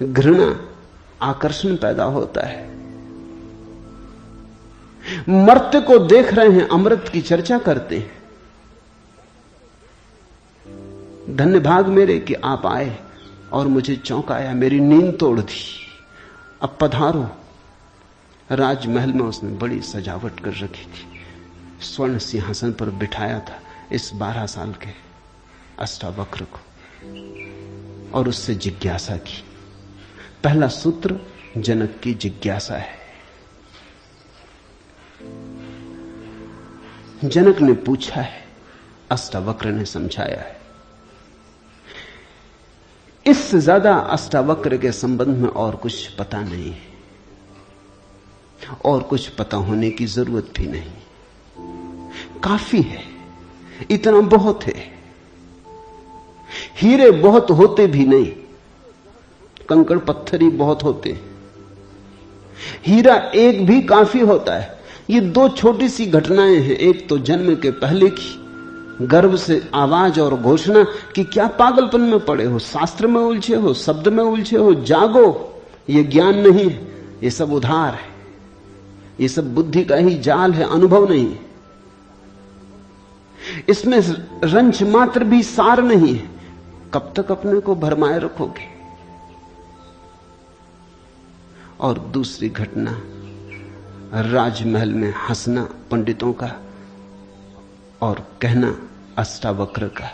घृणा, आकर्षण पैदा होता है। मर्त्य को देख रहे हैं, अमृत की चर्चा करते हैं। धन्य भाग मेरे कि आप आए और मुझे चौंकाया, मेरी नींद तोड़ दी। अब पधारो। राजमहल में उसने बड़ी सजावट कर रखी थी। स्वर्ण सिंहासन पर बिठाया था इस 12 साल के अष्टावक्र को और उससे जिज्ञासा की, पहला सूत्र जनक की जिज्ञासा है। जनक ने पूछा है, अष्टावक्र ने समझाया है। इससे ज्यादा अष्टावक्र के संबंध में और कुछ पता नहीं है, और कुछ पता होने की जरूरत भी नहीं। काफी है, इतना बहुत है। हीरे बहुत होते भी नहीं, कंकड़ पत्थर ही बहुत होते हैं। हीरा एक भी काफी होता है। ये दो छोटी सी घटनाएं हैं। एक तो जन्म के पहले की गर्भ से आवाज और घोषणा कि क्या पागलपन में पड़े हो, शास्त्र में उलझे हो, शब्द में उलझे हो, जागो। ये ज्ञान नहीं है, ये सब उधार है, ये सब बुद्धि का ही जाल है, अनुभव नहीं है। इसमें रंच मात्र भी सार नहीं है। कब तक अपने को भरमाए रखोगे? और दूसरी घटना, राजमहल में हंसना पंडितों का और कहना अष्टावक्र का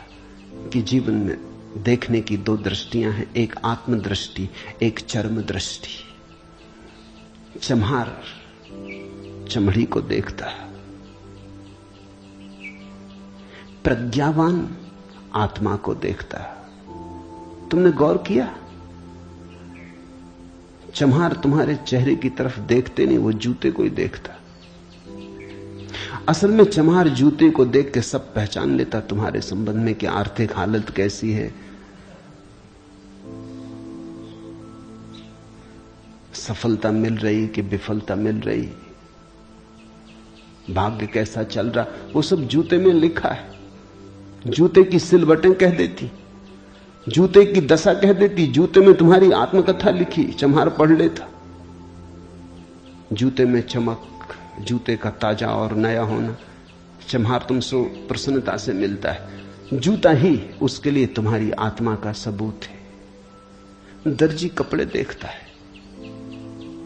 कि जीवन में देखने की दो दृष्टियां हैं, एक आत्मदृष्टि, एक चर्म दृष्टि। चम्हार चमड़ी को देखता, प्रज्ञावान आत्मा को देखता। तुमने गौर किया? चम्हार तुम्हारे चेहरे की तरफ देखते नहीं, वो जूते को ही देखता। असल में चम्हार जूते को देख के सब पहचान लेता तुम्हारे संबंध में कि आर्थिक हालत कैसी है, सफलता मिल रही कि विफलता मिल रही, भाग्य कैसा चल रहा, वो सब जूते में लिखा है। जूते की सिलवटें कह देती, जूते की दशा कह देती। जूते में तुम्हारी आत्मकथा लिखी, चम्हार पढ़ लेता। जूते में चमक, जूते का ताजा और नया होना चम्हार तुमसे प्रसन्नता से मिलता है। जूता ही उसके लिए तुम्हारी आत्मा का सबूत है। दर्जी कपड़े देखता है,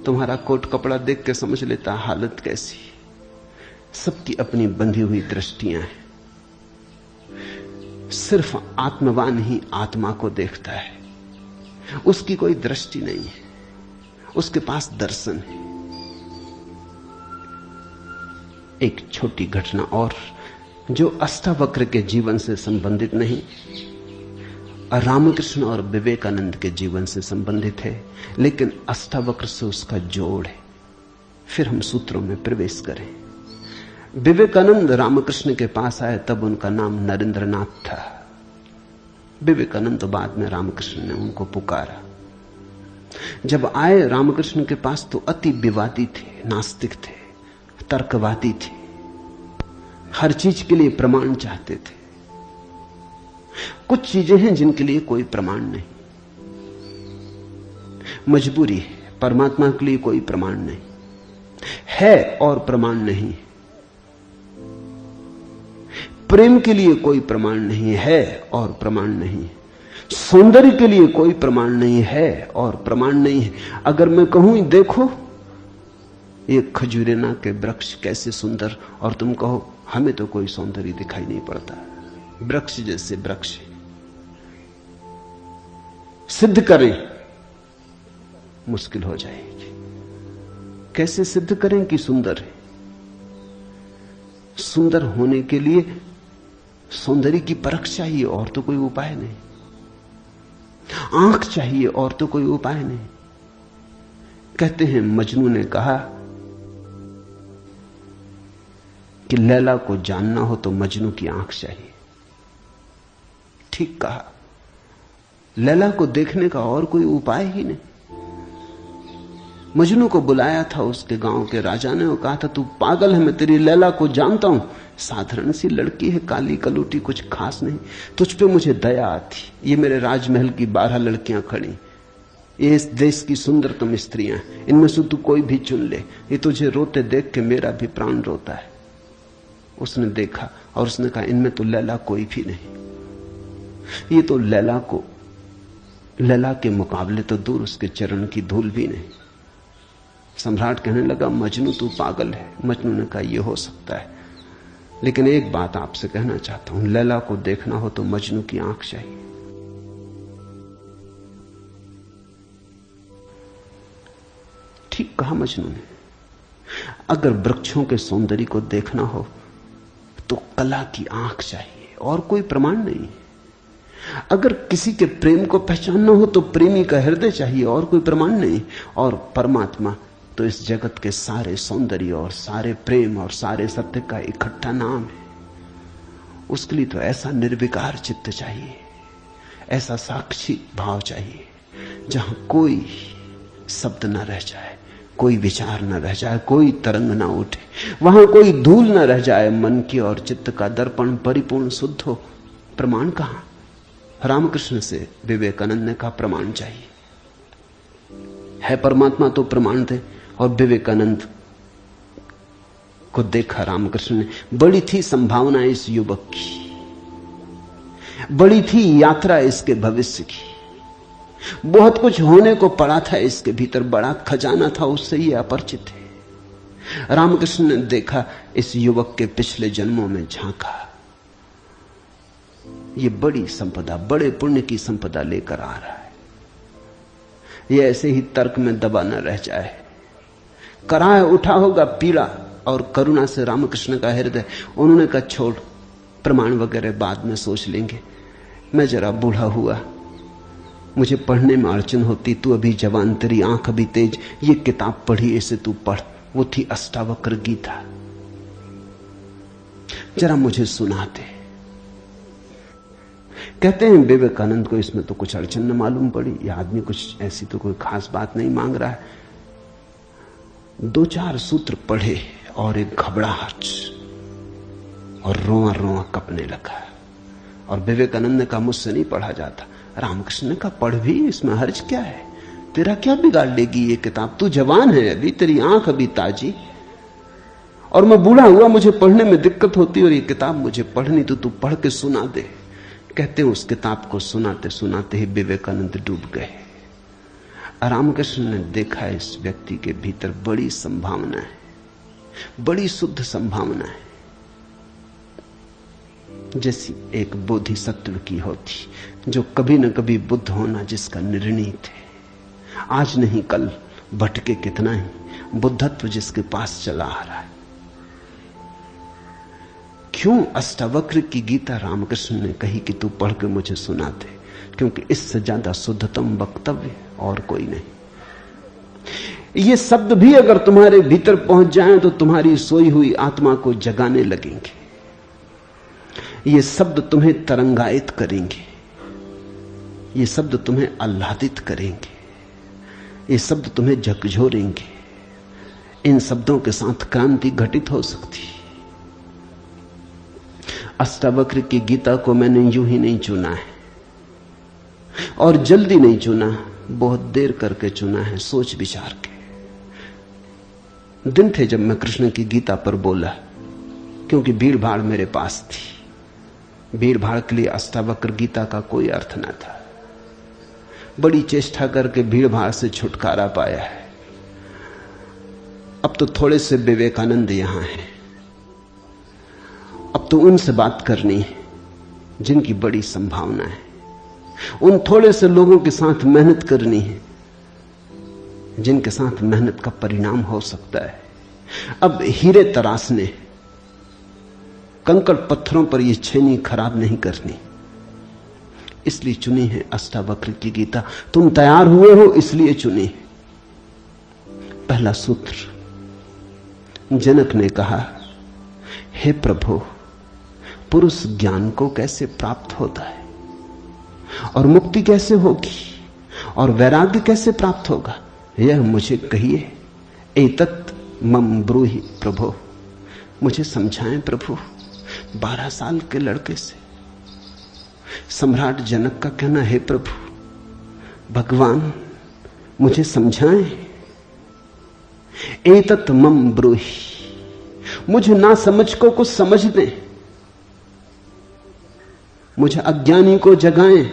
तुम्हारा कोट कपड़ा देख के समझ लेता हालत कैसी। सबकी अपनी बंधी हुई दृष्टियां हैं। सिर्फ आत्मवान ही आत्मा को देखता है, उसकी कोई दृष्टि नहीं है, उसके पास दर्शन है। एक छोटी घटना और जो अष्टावक्र के जीवन से संबंधित नहीं, रामकृष्ण और विवेकानंद के जीवन से संबंधित है, लेकिन अष्टावक्र से उसका जोड़ है। फिर हम सूत्रों में प्रवेश करें। विवेकानंद रामकृष्ण के पास आए तब उनका नाम नरेंद्रनाथ था। विवेकानंद तो बाद में रामकृष्ण ने उनको पुकारा। जब आए रामकृष्ण के पास तो अति विवादी थे, नास्तिक थे, तर्कवादी थे, हर चीज के लिए प्रमाण चाहते थे। कुछ चीजें हैं जिनके लिए कोई प्रमाण नहीं, मजबूरी है। परमात्मा के लिए कोई प्रमाण नहीं है और प्रमाण नहीं। प्रेम के लिए कोई प्रमाण नहीं है और प्रमाण नहीं। सौंदर्य के लिए कोई प्रमाण नहीं है और प्रमाण नहीं है। अगर मैं कहूं देखो ये खजूरेना के वृक्ष कैसे सुंदर, और तुम कहो हमें तो कोई सौंदर्य दिखाई नहीं पड़ता, वृक्ष जैसे वृक्ष, सिद्ध करें मुश्किल हो जाएगी। कैसे सिद्ध करें कि सुंदर है? सुंदर होने के लिए सौंदर्य की परख चाहिए और तो कोई उपाय नहीं। आंख चाहिए और तो कोई उपाय नहीं। कहते हैं मजनू ने कहा कि लैला को जानना हो तो मजनू की आंख चाहिए। ठीक कहा, लैला को देखने का और कोई उपाय ही नहीं। मजनू को बुलाया था उसके गांव के राजा ने और कहा था तू पागल है, मैं तेरी लैला को जानता हूं, साधारण सी लड़की है, काली कलूटी, कुछ खास नहीं, तुझ पे मुझे दया आती। ये मेरे राजमहल की 12 लड़कियां खड़ी, ये इस देश की सुंदरतम स्त्रियां, इनमें से तू कोई भी चुन ले, ये तुझे रोते देख के मेरा भी प्राण रोता है। उसने देखा और उसने कहा इनमें तो लैला कोई भी नहीं, ये तो लैला के मुकाबले तो दूर, उसके चरण की धूल भी नहीं। सम्राट कहने लगा मजनू तू पागल है। मजनू ने कहा यह हो सकता है, लेकिन एक बात आपसे कहना चाहता हूं, लैला को देखना हो तो मजनू की आंख चाहिए। ठीक कहा मजनू ने। अगर वृक्षों के सौंदर्य को देखना हो तो कला की आंख चाहिए और कोई प्रमाण नहीं। अगर किसी के प्रेम को पहचानना हो तो प्रेमी का हृदय चाहिए और कोई प्रमाण नहीं। और परमात्मा तो इस जगत के सारे सौंदर्य और सारे प्रेम और सारे सत्य का इकट्ठा नाम है। उसके लिए तो ऐसा निर्विकार चित्त चाहिए, ऐसा साक्षी भाव चाहिए जहां कोई शब्द न रह जाए, कोई विचार न रह जाए, कोई तरंग न उठे, वहां कोई धूल न रह जाए। मन की और चित्त का दर्पण परिपूर्ण शुद्ध हो। प्रमाण कहां? रामकृष्ण से विवेकानंद ने कहा प्रमाण चाहिए। है परमात्मा तो प्रमाण थे। और विवेकानंद को देखा रामकृष्ण ने। बड़ी थी संभावना इस युवक की, बड़ी थी यात्रा इसके भविष्य की, बहुत कुछ होने को पड़ा था इसके भीतर, बड़ा खजाना था, उससे ये अपरिचित है। रामकृष्ण ने देखा, इस युवक के पिछले जन्मों में झांका। ये बड़ी संपदा, बड़े पुण्य की संपदा लेकर आ रहा है। ये ऐसे ही तर्क में दबा न रह जाए। कराह उठा होगा पीड़ा और करुणा से रामकृष्ण का हृदय। उन्होंने कहा छोड़, प्रमाण वगैरह बाद में सोच लेंगे। मैं जरा बूढ़ा हुआ, मुझे पढ़ने में अड़चन होती, तू अभी जवान, तेरी आंख अभी तेज, ये किताब पढ़ी, इसे तू पढ़। वो थी अष्टावक्र गीता, जरा मुझे सुनाते। कहते हैं विवेकानंद को इसमें तो कुछ अड़चन न मालूम पड़ी। यह आदमी कुछ ऐसी तो कोई खास बात नहीं मांग रहा है। 2-4 सूत्र पढ़े और एक घबराहट और रोआ रोआ कपने लगा। और विवेकानंद ने कहा मुझसे नहीं पढ़ा जाता। रामकृष्ण ने कहा पढ़ भी, इसमें हर्ज क्या है, तेरा क्या बिगाड़ लेगी ये किताब, तू जवान है अभी, तेरी आंख अभी ताजी, और मैं बूढ़ा हुआ, मुझे पढ़ने में दिक्कत होती, और ये किताब मुझे पढ़नी तो तू पढ़ के सुना दे। कहते हैं उस किताब को सुनाते सुनाते ही विवेकानंद डूब गए। रामकृष्ण ने देखा इस व्यक्ति के भीतर बड़ी संभावना है, बड़ी शुद्ध संभावना है, जैसी एक बोधिसत्व की होती, जो कभी न कभी बुद्ध होना जिसका निर्णीत है, आज नहीं कल, भटके कितना ही, बुद्धत्व जिसके पास चला आ रहा है। क्यों अष्टावक्र की गीता रामकृष्ण ने कही कि तू पढ़ के मुझे सुना दे? क्योंकि इससे ज्यादा शुद्धतम वक्तव्य और कोई नहीं। ये शब्द भी अगर तुम्हारे भीतर पहुंच जाएं तो तुम्हारी सोई हुई आत्मा को जगाने लगेंगे। ये शब्द तुम्हें तरंगायित करेंगे, ये शब्द तुम्हें आह्लादित करेंगे, ये शब्द तुम्हें झकझोरेंगे। इन शब्दों के साथ क्रांति घटित हो सकती। अष्टावक्र की गीता को मैंने यूं ही नहीं चुना है, और जल्दी नहीं चुना, बहुत देर करके चुना है, सोच विचार के। दिन थे जब मैं कृष्ण की गीता पर बोला, क्योंकि भीड़ भाड़ मेरे पास थी। भीड़ भाड़ के लिए अष्टावक्र गीता का कोई अर्थ न था। बड़ी चेष्टा करके भीड़ भाड़ से छुटकारा पाया है। अब तो थोड़े से विवेकानंद यहां हैं, अब तो उनसे बात करनी है जिनकी बड़ी संभावना है। उन थोड़े से लोगों के साथ मेहनत करनी है जिनके साथ मेहनत का परिणाम हो सकता है। अब हीरे तराशने, कंकड़ पत्थरों पर यह छेनी खराब नहीं करनी, इसलिए चुनी है अष्टावक्र की गीता। तुम तैयार हुए हो इसलिए चुनी। पहला सूत्र, जनक ने कहा, हे प्रभु, पुरुष ज्ञान को कैसे प्राप्त होता है, और मुक्ति कैसे होगी, और वैराग्य कैसे प्राप्त होगा, यह मुझे कहिए। एतत् मम ब्रूहि प्रभो, मुझे समझाएं प्रभु। 12 साल के लड़के से सम्राट जनक का कहना, हे प्रभु भगवान मुझे समझाएं। एतत् मम ब्रूहि, मुझे ना समझ को कुछ समझ दें, मुझे अज्ञानी को जगाएं।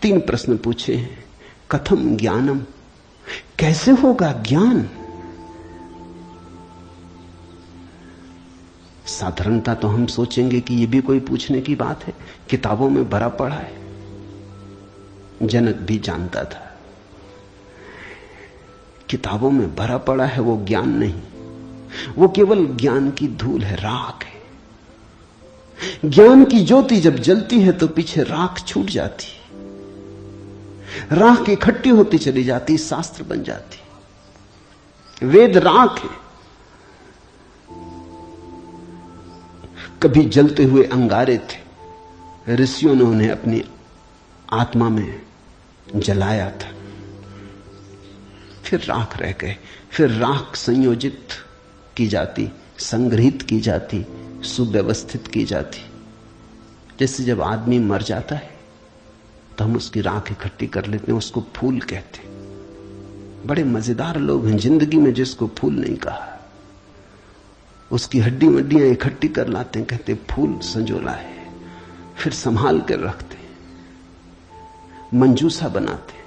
3 प्रश्न पूछे हैं। कथम ज्ञानम, कैसे होगा ज्ञान? साधारणता तो हम सोचेंगे कि यह भी कोई पूछने की बात है, किताबों में भरा पड़ा है। जनक भी जानता था किताबों में भरा पड़ा है वो ज्ञान नहीं, वो केवल ज्ञान की धूल है, राख है। ज्ञान की ज्योति जब जलती है तो पीछे राख छूट जाती, राख इकट्ठी होती चली जाती, शास्त्र बन जाती। वेद राख है। कभी जलते हुए अंगारे थे, ऋषियों ने उन्हें अपनी आत्मा में जलाया था, फिर राख रह गए। फिर राख संयोजित की जाती, संग्रहित की जाती, सुव्यवस्थित की जाती। जैसे जब आदमी मर जाता है तो हम उसकी राख इकट्ठी कर लेते हैं, उसको फूल कहते हैं। बड़े मजेदार लोग हैं जिंदगी में जिसको फूल नहीं कहा। उसकी हड्डी वड्डियां इकट्ठी कर लाते हैं, कहते फूल संजोला है, फिर संभाल कर रखते, मंजूसा बनाते।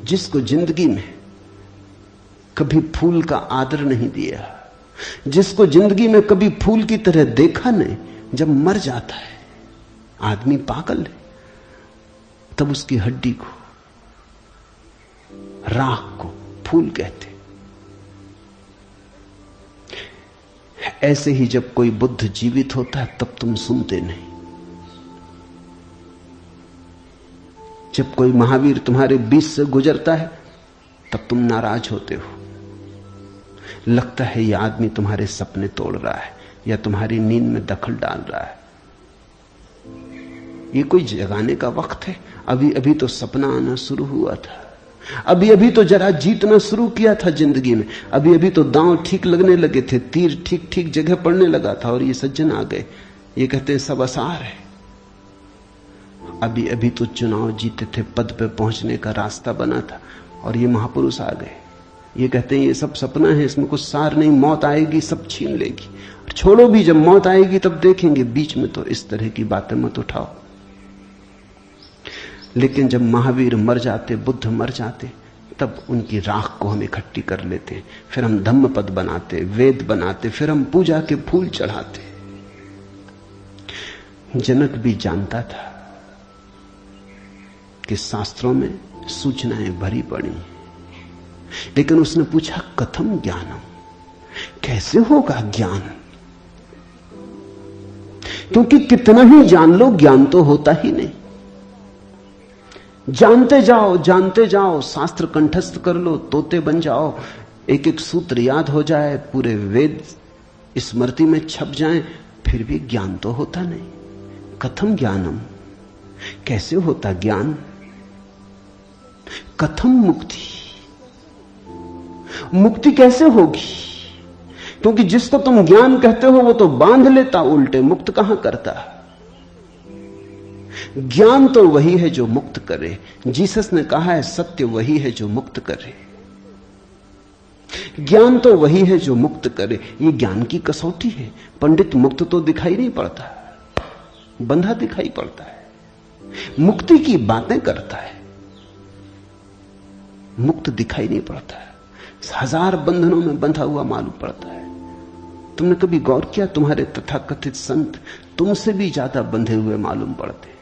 जिसको जिंदगी में कभी फूल का आदर नहीं दिया, जिसको जिंदगी में कभी फूल की तरह देखा नहीं, जब मर जाता है आदमी पागल है, तब उसकी हड्डी को, राख को फूल कहते। ऐसे ही जब कोई बुद्ध जीवित होता है तब तुम सुनते नहीं। जब कोई महावीर तुम्हारे बीच से गुजरता है तब तुम नाराज होते हो। लगता है यह आदमी तुम्हारे सपने तोड़ रहा है या तुम्हारी नींद में दखल डाल रहा है। ये कोई जगाने का वक्त है? अभी अभी तो सपना आना शुरू हुआ था, अभी अभी तो जरा जीतना शुरू किया था जिंदगी में, अभी अभी तो दांव ठीक लगने लगे थे, तीर ठीक ठीक जगह पड़ने लगा था, और ये सज्जन आ गए। ये कहते हैं सब आसार है। अभी अभी तो चुनाव जीते थे, पद पे पहुंचने का रास्ता बना था, और ये महापुरुष आ गए। ये कहते हैं ये सब सपना है, इसमें कुछ सार नहीं, मौत आएगी सब छीन लेगी। और छोड़ो भी, जब मौत आएगी तब देखेंगे। बीच में तो इस तरह की बातें मत उठाओ। लेकिन जब महावीर मर जाते, बुद्ध मर जाते, तब उनकी राख को हम इकट्ठी कर लेते, फिर हम धम्मपद बनाते, वेद बनाते, फिर हम पूजा के फूल चढ़ाते। जनक भी जानता था कि शास्त्रों में सूचनाएं भरी पड़ी, लेकिन उसने पूछा कथम ज्ञानम, कैसे होगा ज्ञान? क्योंकि कितना ही जान लो ज्ञान तो होता ही नहीं। जानते जाओ, शास्त्र कंठस्थ कर लो, तोते बन जाओ, एक एक सूत्र याद हो जाए, पूरे वेद स्मृति में छप जाएं, फिर भी ज्ञान तो होता नहीं। कथम ज्ञानम, कैसे होता ज्ञान? कथम मुक्ति, मुक्ति कैसे होगी? क्योंकि जिसको तुम ज्ञान कहते हो वो तो बांध लेता उल्टे, मुक्त कहां करता। ज्ञान तो वही है जो मुक्त करे। जीसस ने कहा है सत्य वही है जो मुक्त करे। ज्ञान तो वही है जो मुक्त करे। ये ज्ञान की कसौटी है। पंडित मुक्त तो दिखाई नहीं पड़ता, बंधा दिखाई पड़ता है, मुक्ति की बातें करता है, मुक्त दिखाई नहीं पड़ता है, हजार बंधनों में बंधा हुआ मालूम पड़ता है। तुमने कभी गौर किया, तुम्हारे तथाकथित संत तुमसे भी ज्यादा बंधे हुए मालूम पड़ते।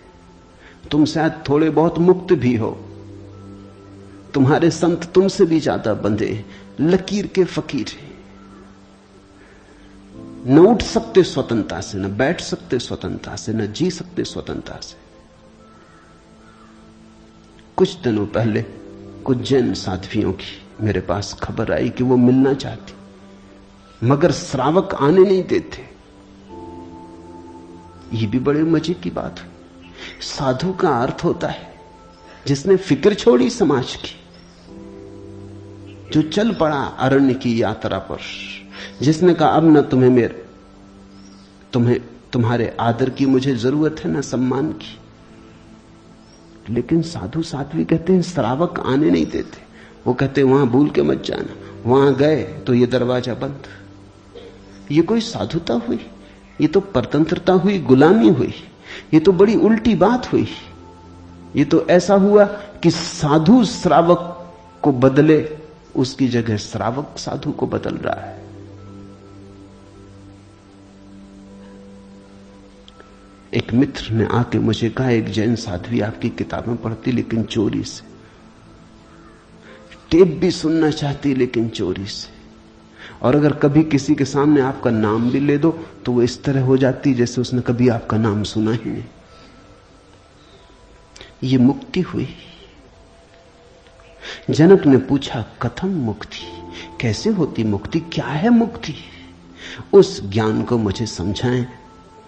तुम शायद थोड़े बहुत मुक्त भी हो, तुम्हारे संत तुमसे भी ज्यादा बंधे, लकीर के फकीर हैं। न उठ सकते स्वतंत्रता से, न बैठ सकते स्वतंत्रता से, न जी सकते स्वतंत्रता से। कुछ दिनों पहले कुछ जैन साध्वियों की मेरे पास खबर आई कि वो मिलना चाहती, मगर श्रावक आने नहीं देते। ये भी बड़े मजे की बात है। साधु का अर्थ होता है जिसने फिक्र छोड़ी समाज की, जो चल पड़ा अरण्य की यात्रा पर, जिसने कहा अब न तुम्हारे आदर की मुझे जरूरत है, न सम्मान की। लेकिन साधु साध्वी कहते हैं श्रावक आने नहीं देते। वो कहते हैं वहां भूल के मत जाना, वहां गए तो ये दरवाजा बंद। ये कोई साधुता हुई? ये तो परतंत्रता हुई, गुलामी हुई। ये तो बड़ी उल्टी बात हुई। ये तो ऐसा हुआ कि साधु श्रावक को बदले, उसकी जगह श्रावक साधु को बदल रहा है। एक मित्र ने आके मुझे कहा, एक जैन साध्वी आपकी किताबें पढ़ती लेकिन चोरी से। टेप भी सुनना चाहती, लेकिन चोरी से। और अगर कभी किसी के सामने आपका नाम भी ले दो तो वो इस तरह हो जाती जैसे उसने कभी आपका नाम सुना ही नहीं। ये मुक्ति हुई। जनक ने पूछा, कथम मुक्ति, कैसे होती मुक्ति, क्या है मुक्ति? उस ज्ञान को मुझे समझाएं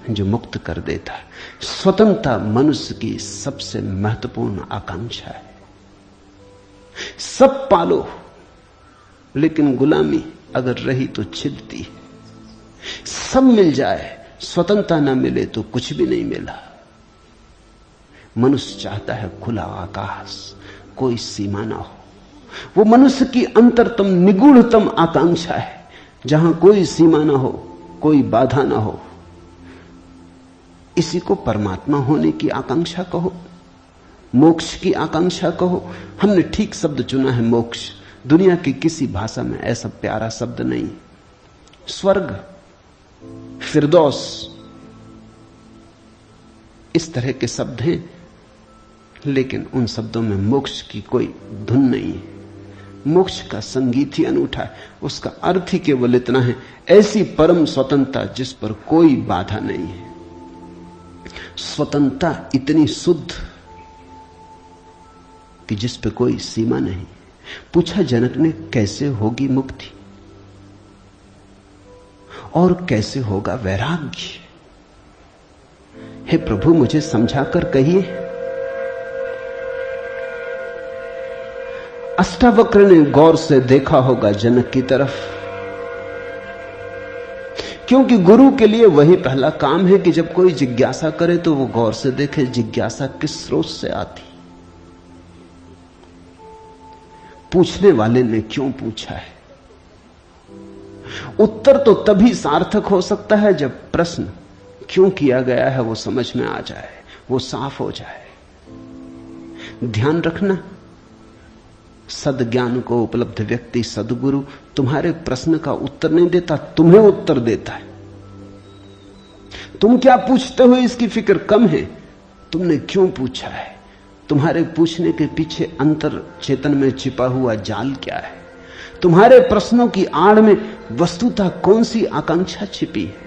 जो मुक्त कर देता है। स्वतंत्रता मनुष्य की सबसे महत्वपूर्ण आकांक्षा है। सब पालो, लेकिन गुलामी अगर रही तो छिदती है। सब मिल जाए, स्वतंत्रता न मिले तो कुछ भी नहीं मिला। मनुष्य चाहता है खुला आकाश, कोई सीमा ना हो। वो मनुष्य की अंतरतम निगूढ़तम आकांक्षा है, जहां कोई सीमा ना हो, कोई बाधा ना हो। इसी को परमात्मा होने की आकांक्षा कहो, मोक्ष की आकांक्षा कहो। हमने ठीक शब्द चुना है, मोक्ष। दुनिया की किसी भाषा में ऐसा प्यारा शब्द नहीं। स्वर्ग, फिरदौस, इस तरह के शब्द हैं, लेकिन उन शब्दों में मोक्ष की कोई धुन नहीं है। मोक्ष का संगीत ही अनूठा है। उसका अर्थ ही केवल इतना है, ऐसी परम स्वतंत्रता जिस पर कोई बाधा नहीं है। स्वतंत्रता इतनी शुद्ध कि जिस पे कोई सीमा नहीं। पूछा जनक ने, कैसे होगी मुक्ति और कैसे होगा वैराग्य? हे प्रभु, मुझे समझाकर कहिए। अष्टावक्र ने गौर से देखा होगा जनक की तरफ, क्योंकि गुरु के लिए वही पहला काम है कि जब कोई जिज्ञासा करे तो वो गौर से देखे जिज्ञासा किस स्रोत से आती, पूछने वाले ने क्यों पूछा है। उत्तर तो तभी सार्थक हो सकता है जब प्रश्न क्यों किया गया है वो समझ में आ जाए, वो साफ हो जाए। ध्यान रखना, सद्ज्ञान को उपलब्ध व्यक्ति, सद्गुरु, तुम्हारे प्रश्न का उत्तर नहीं देता, तुम्हें उत्तर देता है। तुम क्या पूछते हो इसकी फिक्र कम है, तुमने क्यों पूछा है, तुम्हारे पूछने के पीछे अंतर चेतन में छिपा हुआ जाल क्या है, तुम्हारे प्रश्नों की आड़ में वस्तुतः कौन सी आकांक्षा छिपी है।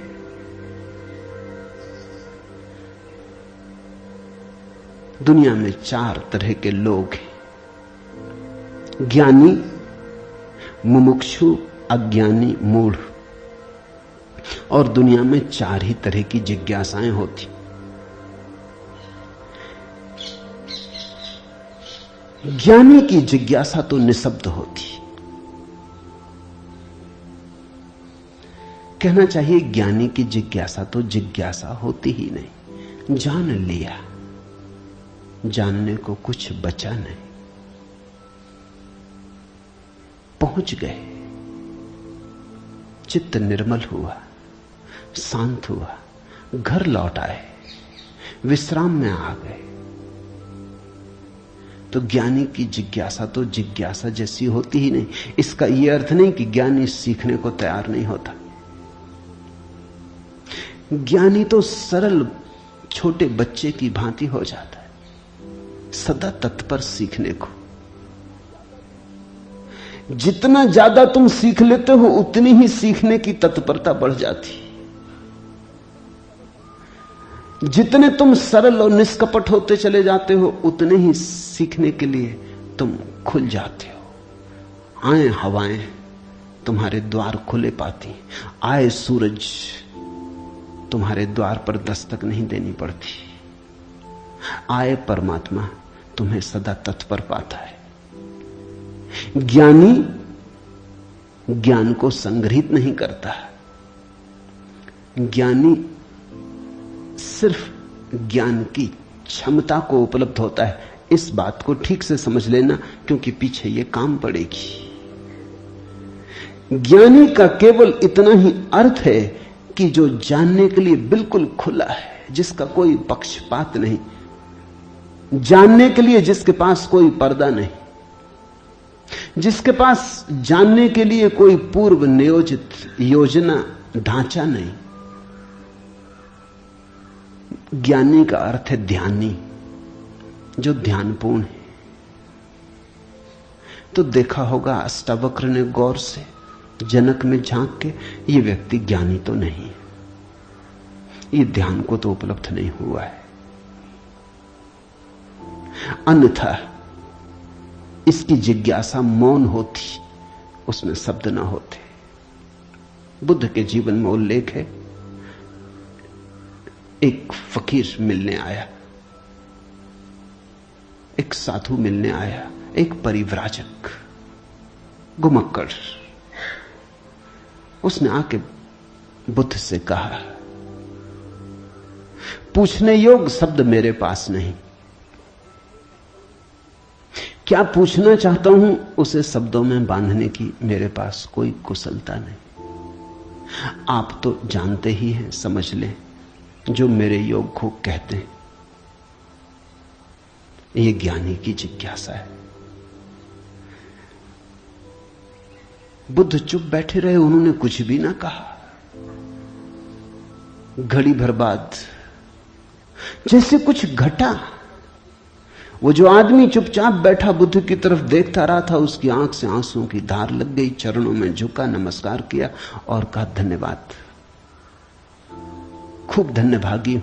दुनिया में 4 तरह के लोग हैं, ज्ञानी, मुमुक्षु, अज्ञानी, मूढ़। और दुनिया में 4 ही तरह की जिज्ञासाएं होती। ज्ञानी की जिज्ञासा तो निशब्द होती, कहना चाहिए ज्ञानी की जिज्ञासा तो जिज्ञासा होती ही नहीं। जान लिया, जानने को कुछ बचा नहीं, पहुंच गए, चित्त निर्मल हुआ, शांत हुआ, घर लौट आए, विश्राम में आ गए। तो ज्ञानी की जिज्ञासा तो जिज्ञासा जैसी होती ही नहीं। इसका यह अर्थ नहीं कि ज्ञानी सीखने को तैयार नहीं होता। ज्ञानी तो सरल छोटे बच्चे की भांति हो जाता है, सदा तत्पर सीखने को। जितना ज्यादा तुम सीख लेते हो उतनी ही सीखने की तत्परता बढ़ जाती। जितने तुम सरल और निष्कपट होते चले जाते हो उतने ही सीखने के लिए तुम खुल जाते हो। आए हवाएं तुम्हारे द्वार खुले पाती, आए सूरज तुम्हारे द्वार पर दस्तक नहीं देनी पड़ती, आए परमात्मा तुम्हें सदा तत्पर पाता है। ज्ञानी ज्ञान को संग्रहित नहीं करता, ज्ञानी सिर्फ ज्ञान की क्षमता को उपलब्ध होता है। इस बात को ठीक से समझ लेना, क्योंकि पीछे यह काम पड़ेगी। ज्ञानी का केवल इतना ही अर्थ है कि जो जानने के लिए बिल्कुल खुला है, जिसका कोई पक्षपात नहीं, जानने के लिए जिसके पास कोई पर्दा नहीं, जिसके पास जानने के लिए कोई पूर्व नियोजित योजना ढांचा नहीं। ज्ञानी का अर्थ है ध्यानी, जो ध्यानपूर्ण है। तो देखा होगा अष्टावक्र ने गौर से जनक में झांक के, ये व्यक्ति ज्ञानी तो नहीं है, ये ध्यान को तो उपलब्ध नहीं हुआ है, अन्यथा इसकी जिज्ञासा मौन होती, उसमें शब्द ना होते। बुद्ध के जीवन में उल्लेख है, एक फकीर मिलने आया, एक साधु मिलने आया, एक परिव्राजक घुमक्कड़। उसने आके बुद्ध से कहा, पूछने योग्य शब्द मेरे पास नहीं, क्या पूछना चाहता हूं उसे शब्दों में बांधने की मेरे पास कोई कुशलता नहीं। आप तो जानते ही हैं, समझ लें, जो मेरे योग को कहते हैं, ये ज्ञानी की जिज्ञासा है। बुद्ध चुप बैठे रहे, उन्होंने कुछ भी ना कहा। घड़ी भर बाद जैसे कुछ घटा, वो जो आदमी चुपचाप बैठा बुद्ध की तरफ देखता रहा था, उसकी आंख से आंसुओं की धार लग गई, चरणों में झुका, नमस्कार किया और कहा, धन्यवाद, खूब धन्यभागी हूं,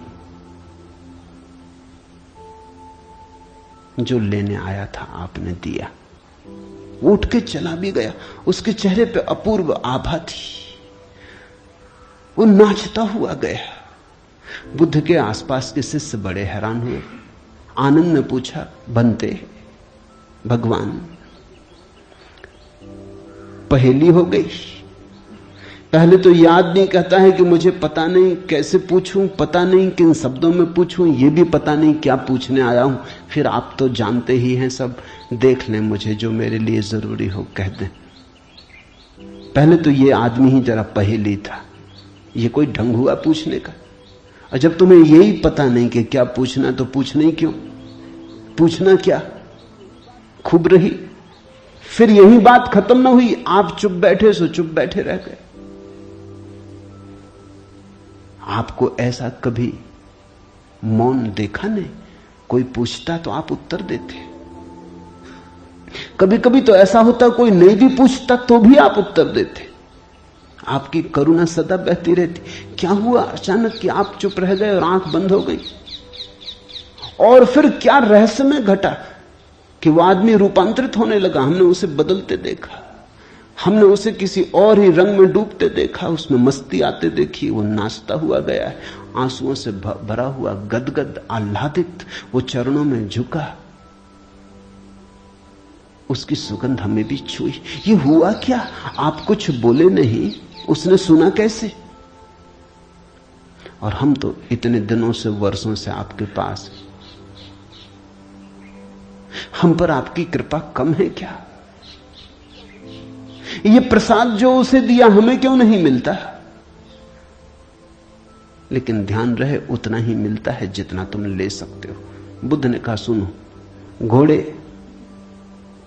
जो लेने आया था आपने दिया। उठ के चला भी गया। उसके चेहरे पे अपूर्व आभा थी, वो नाचता हुआ गया। बुद्ध के आसपास के शिष्य बड़े हैरान हुए। आनंद ने पूछा, बनते भगवान, पहेली हो गई। पहले तो ये आदमी कहता है कि मुझे पता नहीं कैसे पूछूं, पता नहीं किन शब्दों में पूछूं, ये भी पता नहीं क्या पूछने आया हूं। फिर आप तो जानते ही हैं सब, देख लें, मुझे जो मेरे लिए जरूरी हो कह दें। पहले तो ये आदमी ही जरा पहेली था, ये कोई ढंग हुआ पूछने का? और जब तुम्हें यही पता नहीं कि क्या पूछना, तो पूछना ही क्यों? पूछना क्या? खूब रही। फिर यही बात खत्म ना हुई, आप चुप बैठे सो चुप बैठे रह गए। आपको ऐसा कभी मौन देखा नहीं? कोई पूछता तो आप उत्तर देते। कभी कभी तो ऐसा होता कोई नहीं भी पूछता तो भी आप उत्तर देते। आपकी करुणा सदा बहती रहती। क्या हुआ अचानक कि आप चुप रह गए और आंख बंद हो गई? और फिर क्या रहस्यमय घटा कि वो आदमी रूपांतरित होने लगा। हमने उसे बदलते देखा, हमने उसे किसी और ही रंग में डूबते देखा, उसमें मस्ती आते देखी। वो नाचता हुआ गया है, आंसुओं से भरा हुआ, गदगद आह्लादित, वो चरणों में झुका। उसकी सुगंध हमें भी छुई। ये हुआ क्या? आप कुछ बोले नहीं, उसने सुना कैसे? और हम तो इतने दिनों से, वर्षों से आपके पास, हम पर आपकी कृपा कम है क्या? ये प्रसाद जो उसे दिया हमें क्यों नहीं मिलता? लेकिन ध्यान रहे, उतना ही मिलता है जितना तुम ले सकते हो। बुद्ध ने कहा, सुनो, घोड़े,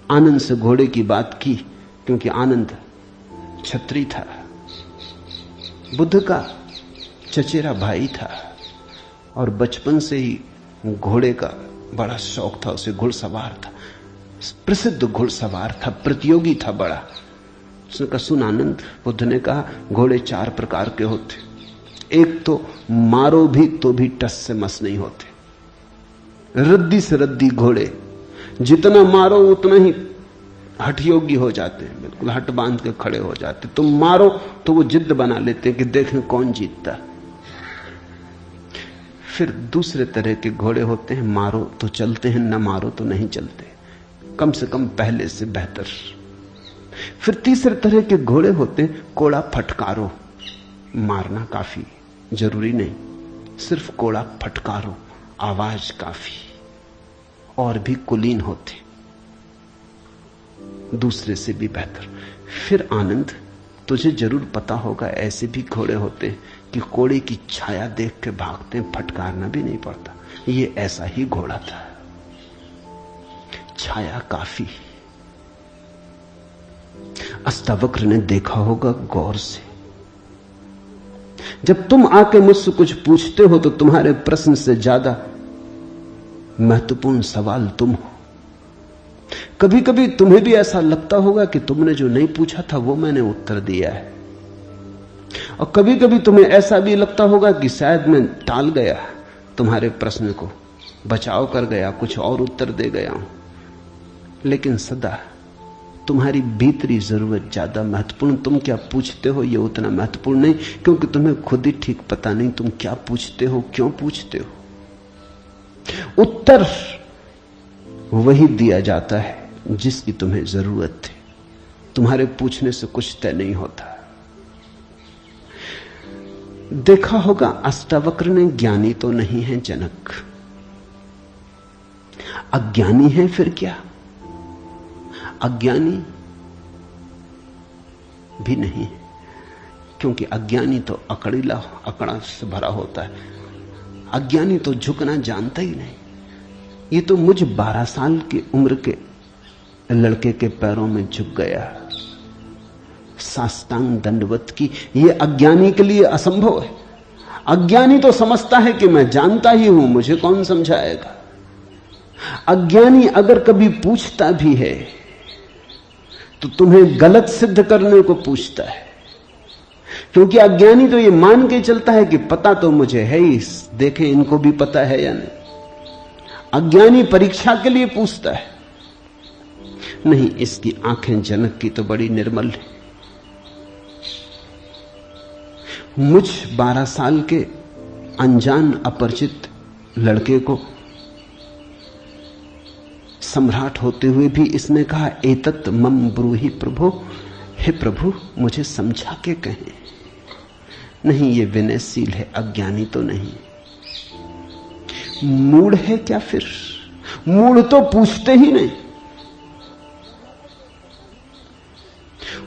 आनंद से घोड़े की बात की क्योंकि आनंद छत्री था, बुद्ध का चचेरा भाई था और बचपन से ही घोड़े का बड़ा शौक था। उसे घुड़सवार था, प्रसिद्ध घुड़सवार था, प्रतियोगी था बड़ा। उसने कहा, सुन आनंद, बुद्ध ने कहा, घोड़े 4 प्रकार के होते। एक तो मारो भी तो भी टस से मस नहीं होते। रद्दी से रद्दी घोड़े, जितना मारो उतना ही हठयोगी हो जाते हैं, बिल्कुल हट बांध के खड़े हो जाते। तुम मारो तो वो जिद बना लेते कि देखें कौन जीतता। फिर दूसरे तरह के घोड़े होते हैं, मारो तो चलते हैं, न मारो तो नहीं चलते, कम से कम पहले से बेहतर। फिर तीसरे तरह के घोड़े होते हैं, कोड़ा फटकारो, मारना काफी जरूरी नहीं, सिर्फ कोड़ा फटकारो, आवाज काफी। और भी कुलीन होते, दूसरे से भी बेहतर। फिर आनंद, तुझे जरूर पता होगा, ऐसे भी घोड़े होते हैं कि कोड़े की छाया देख के भागते हैं, फटकारना भी नहीं पड़ता। ये ऐसा ही घोड़ा था, छाया काफी। अष्टावक्र ने देखा होगा गौर से। जब तुम आके मुझसे कुछ पूछते हो तो तुम्हारे प्रश्न से ज्यादा महत्वपूर्ण सवाल तुम हो। कभी कभी तुम्हें भी ऐसा लगता होगा कि तुमने जो नहीं पूछा था वो मैंने उत्तर दिया है, और कभी कभी तुम्हें ऐसा भी लगता होगा कि शायद मैं टाल गया तुम्हारे प्रश्न को, बचाव कर गया, कुछ और उत्तर दे गया हूं। लेकिन सदा तुम्हारी भीतरी जरूरत ज्यादा महत्वपूर्ण। तुम क्या पूछते हो ये उतना महत्वपूर्ण नहीं, क्योंकि तुम्हें खुद ही ठीक पता नहीं तुम क्या पूछते हो, क्यों पूछते हो। उत्तर वही दिया जाता है जिसकी तुम्हें जरूरत थी। तुम्हारे पूछने से कुछ तय नहीं होता। देखा होगा अष्टावक्र ने ज्ञानी तो नहीं है जनक, अज्ञानी है फिर क्या? अज्ञानी भी नहीं है, क्योंकि अज्ञानी तो अकड़ा से भरा होता है। अज्ञानी तो झुकना जानता ही नहीं। ये तो मुझ 12 साल की उम्र के लड़के के पैरों में झुक गया, साष्टांग दंडवत की। ये अज्ञानी के लिए असंभव है। अज्ञानी तो समझता है कि मैं जानता ही हूं, मुझे कौन समझाएगा। अज्ञानी अगर कभी पूछता भी है तो तुम्हें गलत सिद्ध करने को पूछता है, क्योंकि अज्ञानी तो ये मान के चलता है कि पता तो मुझे है ही, देखें इनको भी पता है या नहीं। अज्ञानी परीक्षा के लिए पूछता है। नहीं, इसकी आंखें जनक की तो बड़ी निर्मल है। मुझ 12 साल के अनजान अपरिचित लड़के को सम्राट होते हुए भी इसने कहा, एतत् मम ब्रूहि प्रभु, हे प्रभु मुझे समझा के कहें। नहीं, ये विनयशील है, अज्ञानी तो नहीं। मूढ़ है क्या फिर? मूढ़ तो पूछते ही नहीं।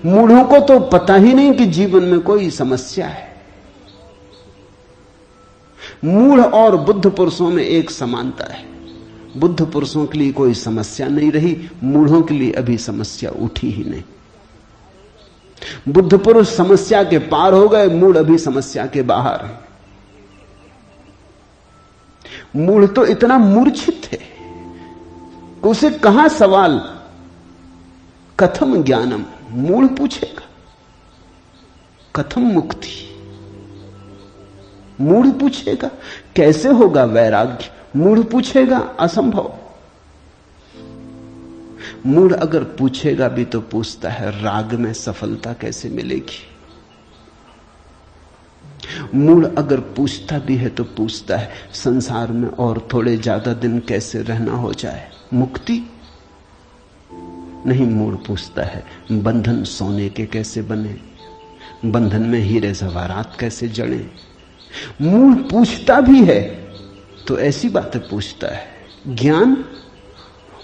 मूढ़ों को तो पता ही नहीं कि जीवन में कोई समस्या है। मूढ़ और बुद्ध पुरुषों में एक समानता है। बुद्ध पुरुषों के लिए कोई समस्या नहीं रही, मूढ़ों के लिए अभी समस्या उठी ही नहीं। बुद्ध पुरुष समस्या के पार हो गए, मूढ़ अभी समस्या के बाहर है। मूढ़ तो इतना मूर्छित है कि उसे कहां सवाल कथम ज्ञानम, मूढ़ पूछेगा। कथम मुक्ति, मूढ़ पूछेगा। कैसे होगा वैराग्य, मूढ़ पूछेगा। असंभव। मूढ़ अगर पूछेगा भी तो पूछता है राग में सफलता कैसे मिलेगी। मूढ़ अगर पूछता भी है तो पूछता है संसार में और थोड़े ज्यादा दिन कैसे रहना हो जाए, मुक्ति नहीं। मूढ़ पूछता है बंधन सोने के कैसे बने, बंधन में हीरे जवाहरात कैसे जड़े। मूढ़ पूछता भी है तो ऐसी बातें पूछता है। ज्ञान,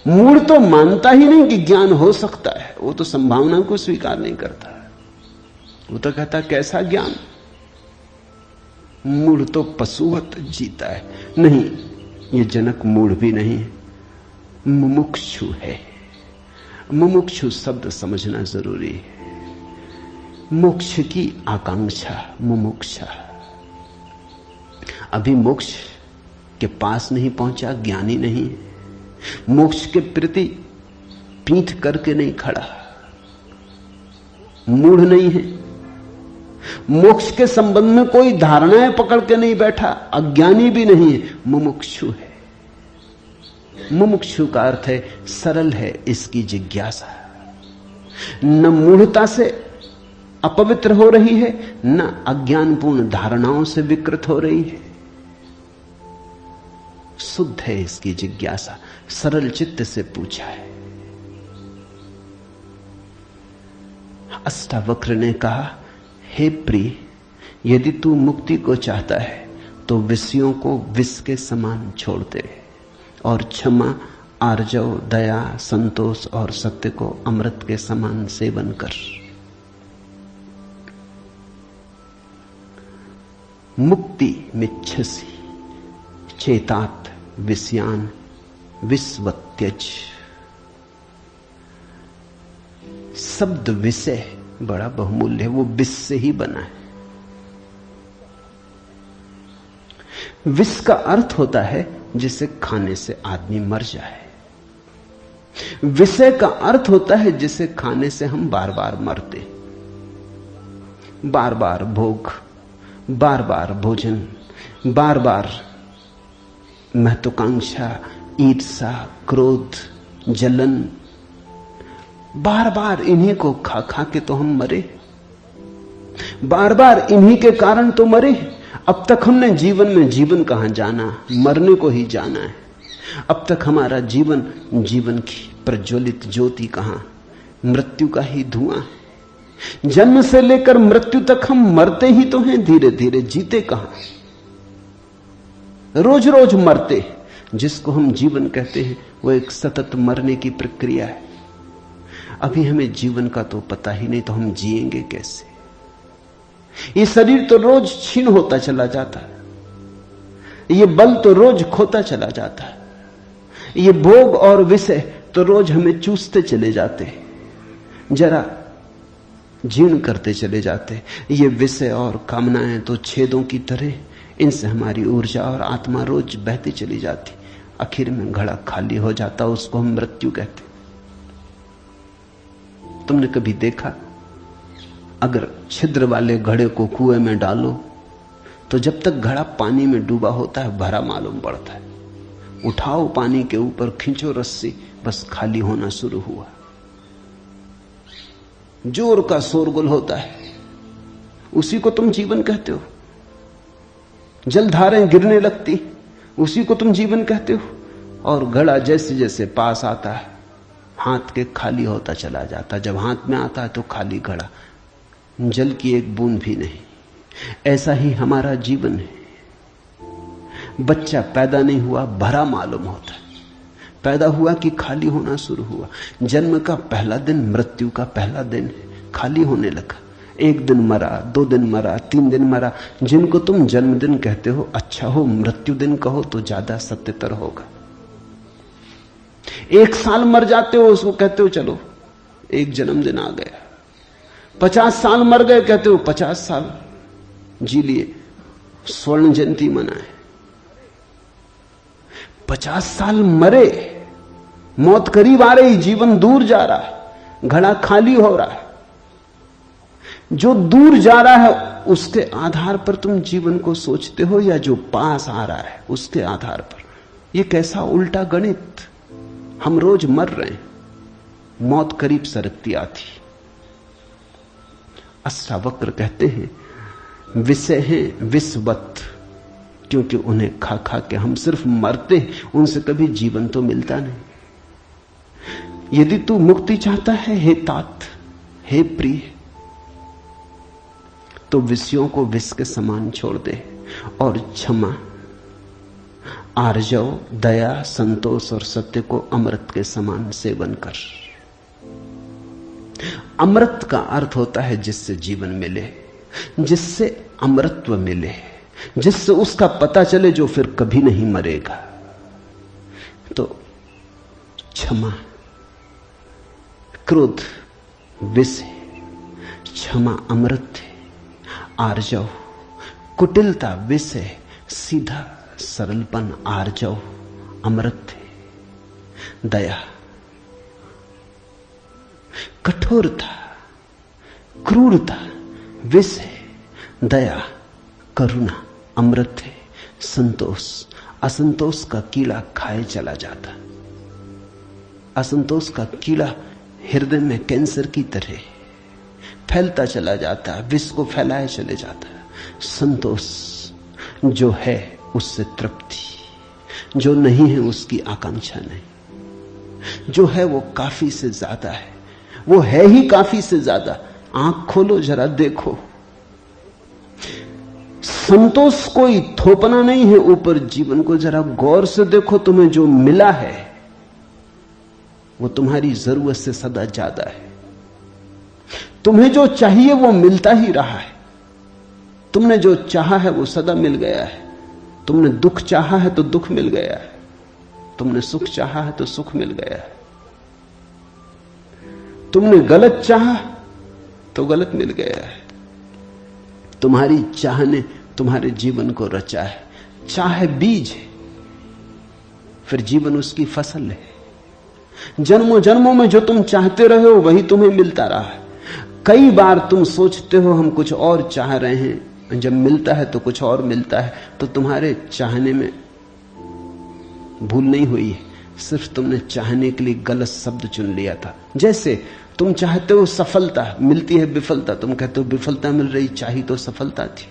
मूढ़ तो मानता ही नहीं कि ज्ञान हो सकता है। वो तो संभावना को स्वीकार नहीं करता। वो तो कहता कैसा ज्ञान। मूढ़ तो पशुवत जीता है। नहीं, ये जनक मूढ़ भी नहीं है, मुमुक्षु है। मुमुक्षु शब्द समझना जरूरी है। मोक्ष की आकांक्षा, मुमुक्षा। अभी मोक्ष के पास नहीं पहुंचा, ज्ञानी नहीं। मोक्ष के प्रति पीठ करके नहीं खड़ा, मूढ़ नहीं है। मोक्ष के संबंध में कोई धारणाएं पकड़ के नहीं बैठा, अज्ञानी भी नहीं है, मुमुक्षु है। मुमुक्षु का अर्थ है सरल है इसकी जिज्ञासा। न मूढ़ता से अपवित्र हो रही है, न अज्ञानपूर्ण धारणाओं से विकृत हो रही है। शुद्ध है इसकी जिज्ञासा, सरल चित्त से पूछा है। अष्टावक्र ने कहा, हे प्रिय, यदि तू मुक्ति को चाहता है तो विषयों को विष के समान छोड़ दे और क्षमा, आर्जव, दया, संतोष और सत्य को अमृत के समान सेवन कर। मुक्ति मिच्छसि चेतात विषयान विस्वत्यज। शब्द विषय बड़ा बहुमूल्य है, वो विष से ही बना है। विष का अर्थ होता है जिसे खाने से आदमी मर जाए। विषय का अर्थ होता है जिसे खाने से हम बार बार मरते, बार बार भोग, बार बार भोजन, बार बार महत्वाकांक्षा, ईर्ष्या, क्रोध, जलन, बार बार इन्हीं को खा खा के तो हम मरे, बार बार इन्हीं के कारण तो मरे। अब तक हमने जीवन में जीवन कहां जाना, मरने को ही जाना है। अब तक हमारा जीवन, जीवन की प्रज्वलित ज्योति कहां, मृत्यु का ही धुआं है। जन्म से लेकर मृत्यु तक हम मरते ही तो हैं, धीरे धीरे, जीते कहां, रोज रोज मरते। जिसको हम जीवन कहते हैं वो एक सतत मरने की प्रक्रिया है। अभी हमें जीवन का तो पता ही नहीं, तो हम जिएंगे कैसे? ये शरीर तो रोज क्षीण होता चला जाता है, ये बल तो रोज खोता चला जाता है, ये भोग और विषय तो रोज हमें चूसते चले जाते, जरा जीर्ण करते चले जाते। ये विषय और कामनाएं तो छेदों की तरह, इनसे हमारी ऊर्जा और आत्मा रोज बहती चली जाती, आखिर में घड़ा खाली हो जाता, उसको हम मृत्यु कहते। तुमने कभी देखा, अगर छिद्र वाले घड़े को कुएं में डालो तो जब तक घड़ा पानी में डूबा होता है भरा मालूम पड़ता है। उठाओ पानी के ऊपर, खींचो रस्सी, बस खाली होना शुरू हुआ। जोर का शोरगुल होता है, उसी को तुम जीवन कहते हो। जलधारें गिरने लगती, उसी को तुम जीवन कहते हो। और घड़ा जैसे जैसे पास आता है, हाथ के खाली होता चला जाता। जब हाथ में आता है तो खाली घड़ा, जल की एक बूंद भी नहीं। ऐसा ही हमारा जीवन है। बच्चा पैदा नहीं हुआ, भरा मालूम होता है। पैदा हुआ कि खाली होना शुरू हुआ। जन्म का पहला दिन मृत्यु का पहला दिन है, खाली होने लगा। एक दिन मरा, 2 दिन मरा, 3 दिन मरा। जिनको तुम जन्मदिन कहते हो, अच्छा हो मृत्यु दिन कहो तो ज्यादा सत्यतर होगा। 1 साल मर जाते हो, उसको कहते हो चलो एक जन्मदिन आ गया। 50 साल मर गए, कहते हो 50 साल जी लिए, स्वर्ण जयंती मनाए। 50 साल मरे, मौत करीब आ रही, जीवन दूर जा रहा है, घड़ा खाली हो रहा है। जो दूर जा रहा है उसके आधार पर तुम जीवन को सोचते हो, या जो पास आ रहा है उसके आधार पर? यह कैसा उल्टा गणित! हम रोज मर रहे हैं, मौत करीब सरकती आती। अष्टावक्र कहते हैं विषय हैं विषवत, क्योंकि उन्हें खा खा के हम सिर्फ मरते, उनसे कभी जीवन तो मिलता नहीं। यदि तू मुक्ति चाहता है हे तात, हे प्रिय, तो विषयों को विष के समान छोड़ दे और क्षमा, आर्जव, दया, संतोष और सत्य को अमृत के समान सेवन कर। अमृत का अर्थ होता है जिससे जीवन मिले, जिससे अमृतत्व मिले, जिससे उसका पता चले जो फिर कभी नहीं मरेगा। तो क्षमा, क्रोध विष है, क्षमा अमृत है, आर्जव, कुटिलता विष है, सीधा सरलपन आर्जव अमृत है, दया, कठोरता, क्रूरता विष है, दया, करुणा अमृत है, संतोष, असंतोष का कीड़ा खाए चला जाता। असंतोष का कीड़ा हृदय में कैंसर की तरह फैलता चला जाता है, विष को फैलाए चले जाता है। संतोष जो है उससे तृप्ति, जो नहीं है उसकी आकांक्षा नहीं। जो है वो काफी से ज्यादा है, वो है ही काफी से ज्यादा। आंख खोलो जरा देखो, संतोष कोई थोपना नहीं है ऊपर। जीवन को जरा गौर से देखो, तुम्हें जो मिला है वो तुम्हारी जरूरत से सदा ज्यादा है। तुम्हें जो चाहिए वो मिलता ही रहा है। तुमने जो चाहा है वो सदा मिल गया है। तुमने दुख चाहा है तो दुख मिल गया है, तुमने सुख चाहा है तो सुख मिल गया है। तुमने गलत चाहा तो गलत मिल गया है। तुम्हारी चाह ने तुम्हारे जीवन को रचा है। चाह बीज है, फिर जीवन उसकी फसल है। जन्मों जन्मों में जो तुम चाहते रहे हो वही तुम्हें मिलता रहा है। कई बार तुम सोचते हो हम कुछ और चाह रहे हैं, जब मिलता है तो कुछ और मिलता है। तो तुम्हारे चाहने में भूल नहीं हुई है, सिर्फ तुमने चाहने के लिए गलत शब्द चुन लिया था। जैसे तुम चाहते हो सफलता, मिलती है विफलता, तुम कहते हो विफलता मिल रही, चाही तो सफलता थी।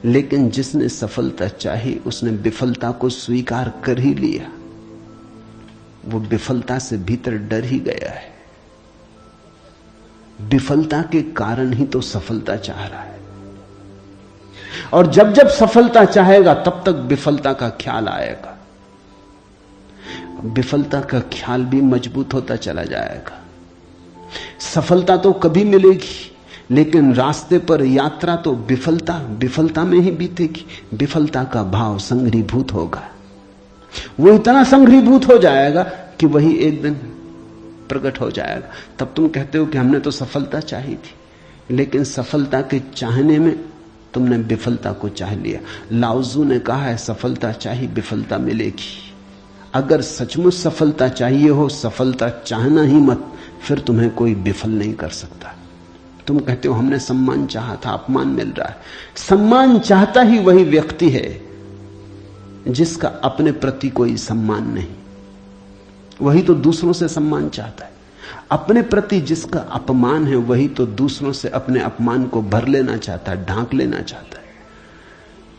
लेकिन जिसने सफलता चाही उसने विफलता को स्वीकार कर ही लिया। वो विफलता से भीतर डर ही गया है। विफलता के कारण ही तो सफलता चाह रहा है, और जब जब सफलता चाहेगा तब तक विफलता का ख्याल आएगा। विफलता का ख्याल भी मजबूत होता चला जाएगा। सफलता तो कभी मिलेगी, लेकिन रास्ते पर यात्रा तो विफलता में ही बीतेगी। विफलता का भाव संघरीभूत होगा, वो इतना संघरीभूत हो जाएगा कि वही एक दिन प्रकट हो जाएगा। तब तुम कहते हो कि हमने तो सफलता चाही थी, लेकिन सफलता के चाहने में तुमने विफलता को चाह लिया। लाओजू ने कहा है सफलता चाहिए विफलता मिलेगी। अगर सचमुच सफलता चाहिए हो, सफलता चाहना ही मत, फिर तुम्हें कोई विफल नहीं कर सकता। तुम कहते हो हमने सम्मान चाहा था, अपमान मिल रहा है। सम्मान चाहता ही वही व्यक्ति है जिसका अपने प्रति कोई सम्मान नहीं, वही तो दूसरों से सम्मान चाहता है। अपने प्रति जिसका अपमान है वही तो दूसरों से अपने अपमान को भर लेना चाहता है, ढांक लेना चाहता है।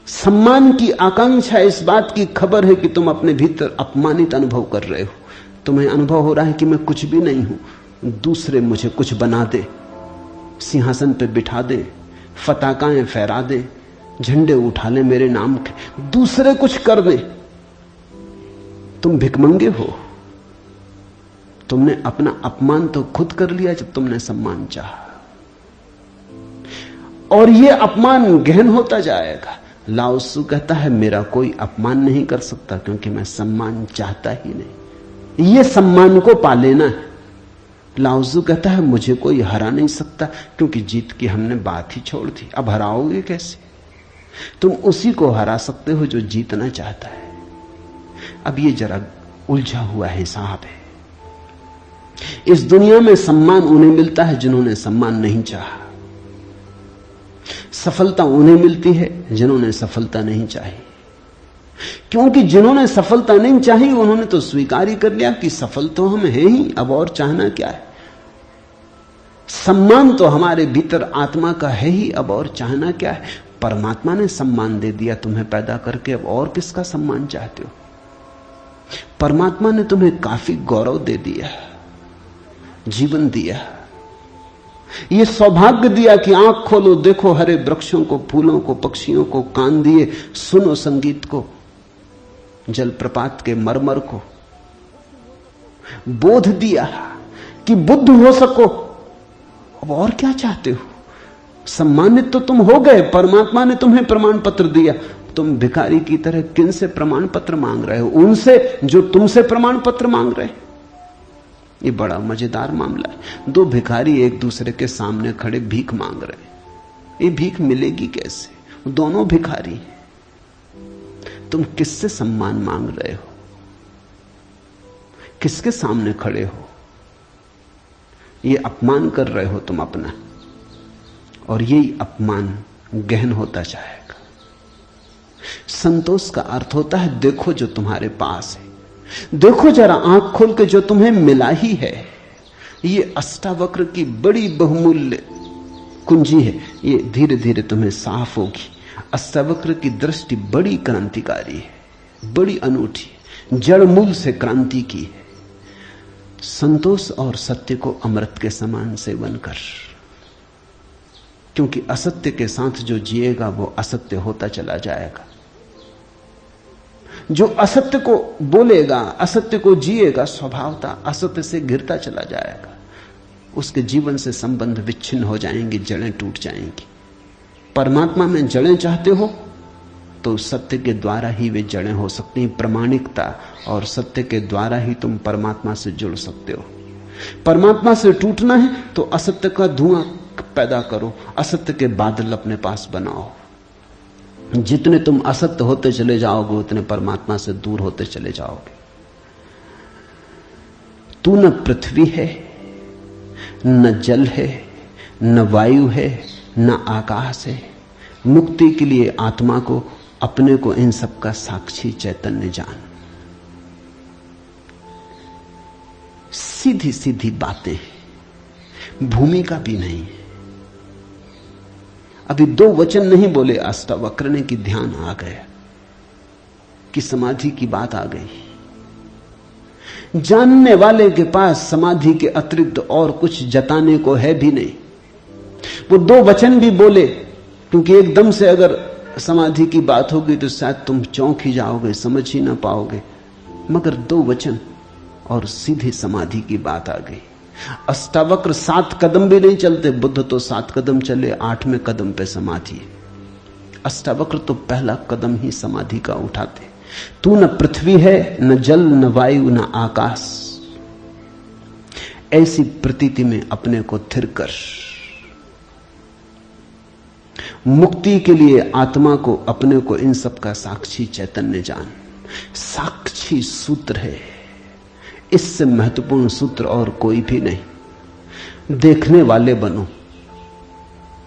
सम्मान की आकांक्षा इस बात की खबर है कि तुम अपने भीतर अपमानित अनुभव कर रहे हो। तुम्हें अनुभव हो रहा है कि मैं कुछ भी नहीं हूं, दूसरे मुझे कुछ बना दे, सिंहासन पे बिठा दे, फताकाएं फहरा दे, झंडे उठा ले मेरे नाम के, दूसरे कुछ कर दे। तुम भिखमंगे हो। तुमने अपना अपमान तो खुद कर लिया जब तुमने सम्मान चाहा, और यह अपमान गहन होता जाएगा। लाओसु कहता है मेरा कोई अपमान नहीं कर सकता क्योंकि मैं सम्मान चाहता ही नहीं। यह सम्मान को पा लेना है। लाओसु कहता है मुझे कोई हरा नहीं सकता क्योंकि जीत की हमने बात ही छोड़ दी, अब हराओगे कैसे? तुम उसी को हरा सकते हो जो जीतना चाहता है। अब ये जरा उलझा हुआ हिसाब है। इस दुनिया में सम्मान उन्हें मिलता है जिन्होंने सम्मान नहीं चाहा, सफलता उन्हें मिलती है जिन्होंने सफलता नहीं चाही। क्योंकि जिन्होंने सफलता नहीं चाही उन्होंने तो स्वीकार ही कर लिया कि सफल तो हम हैं ही, अब और चाहना क्या है। सम्मान तो हमारे भीतर आत्मा का है ही, अब और चाहना क्या है। परमात्मा ने सम्मान दे दिया तुम्हें पैदा करके, अब और किसका सम्मान चाहते हो? परमात्मा ने तुम्हें काफी गौरव दे दिया, जीवन दिया, यह सौभाग्य दिया कि आंख खोलो देखो हरे वृक्षों को, फूलों को, पक्षियों को, कान दिए सुनो संगीत को, जलप्रपात के मरमर को, बोध दिया कि बुद्ध हो सको। अब और क्या चाहते हो? सम्मानित तो तुम हो गए, परमात्मा ने तुम्हें प्रमाण पत्र दिया। तुम भिखारी की तरह किन से प्रमाण पत्र मांग रहे हो? उनसे जो तुमसे प्रमाण पत्र मांग रहे। ये बड़ा मजेदार मामला है। दो भिखारी एक दूसरे के सामने खड़े भीख मांग रहे। ये भीख मिलेगी कैसे? दोनों भिखारी हैं। तुम किससे सम्मान मांग रहे हो? किसके सामने खड़े हो? ये अपमान कर रहे हो तुम अपना, और यही अपमान गहन होता जाएगा। संतोष का अर्थ होता है देखो जो तुम्हारे पास है, देखो जरा आंख खोल के जो तुम्हें मिला ही है। ये अष्टावक्र की बड़ी बहुमूल्य कुंजी है, ये धीरे धीरे तुम्हें साफ होगी। अष्टावक्र की दृष्टि बड़ी क्रांतिकारी है, बड़ी अनूठी, जड़ मूल से क्रांति की है। संतोष और सत्य को अमृत के समान सेवन कर, क्योंकि असत्य के साथ जो जिएगा वो असत्य होता चला जाएगा। जो असत्य को बोलेगा, असत्य को जिएगा, स्वभावता असत्य से गिरता चला जाएगा। उसके जीवन से संबंध विच्छिन्न हो जाएंगे, जड़ें टूट जाएंगी। परमात्मा में जड़ें चाहते हो तो सत्य के द्वारा ही वे जड़ें हो सकती हैं। प्रामाणिकता और सत्य के द्वारा ही तुम परमात्मा से जुड़ सकते हो। परमात्मा से टूटना है तो असत्य का धुआं पैदा करो, असत्य के बादल अपने पास बनाओ। जितने तुम असत्य होते चले जाओगे उतने परमात्मा से दूर होते चले जाओगे। तू न पृथ्वी है, न जल है, न वायु है, न आकाश है। मुक्ति के लिए आत्मा को, अपने को, इन सब का साक्षी चैतन्य जान। सीधी सीधी बातें, भूमिका भी नहीं है। अभी 2 वचन नहीं बोले अष्टावक्र ने कि ध्यान आ गया, कि समाधि की बात आ गई। जानने वाले के पास समाधि के अतिरिक्त और कुछ जताने को है भी नहीं। वो 2 वचन भी बोले, क्योंकि एकदम से अगर समाधि की बात होगी तो शायद तुम चौंक ही जाओगे, समझ ही ना पाओगे। मगर 2 वचन और सीधी समाधि की बात आ गई। अष्टावक्र 7 कदम भी नहीं चलते, बुद्ध तो 7 कदम चले, 8वें कदम पे समाधि। अष्टावक्र तो पहला कदम ही समाधि का उठाते। तू न पृथ्वी है, न जल, न वायु, न आकाश। ऐसी प्रतीति में अपने को थिर कर। मुक्ति के लिए आत्मा को, अपने को, इन सब का साक्षी चैतन्य जान। साक्षी सूत्र है, इससे महत्वपूर्ण सूत्र और कोई भी नहीं। देखने वाले बनो,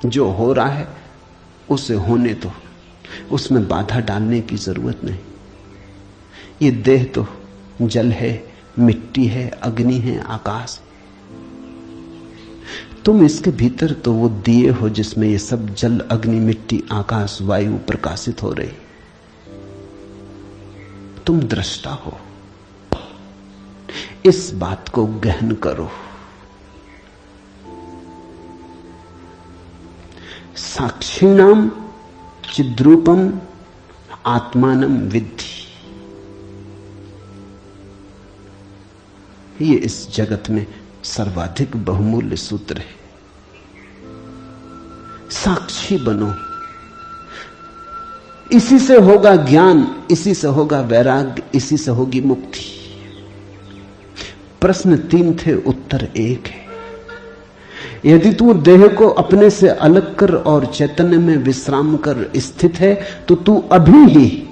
जो हो रहा है उसे होने दो, उसमें बाधा डालने की जरूरत नहीं। ये देह तो जल है, मिट्टी है, अग्नि है, आकाश। तुम इसके भीतर तो वो दिए हो जिसमें ये सब जल, अग्नि, मिट्टी, आकाश, वायु प्रकाशित हो रही। तुम दृष्टा हो। इस बात को गहन करो। साक्षिणाम चिद्रूपम आत्मानम विद्धि। ये इस जगत में सर्वाधिक बहुमूल्य सूत्र है। साक्षी बनो। इसी से होगा ज्ञान, इसी से होगा वैराग्य, इसी से होगी मुक्ति। प्रश्न 3 थे, उत्तर 1 है। यदि तू देह को अपने से अलग कर और चैतन्य में विश्राम कर स्थित है, तो तू अभी ही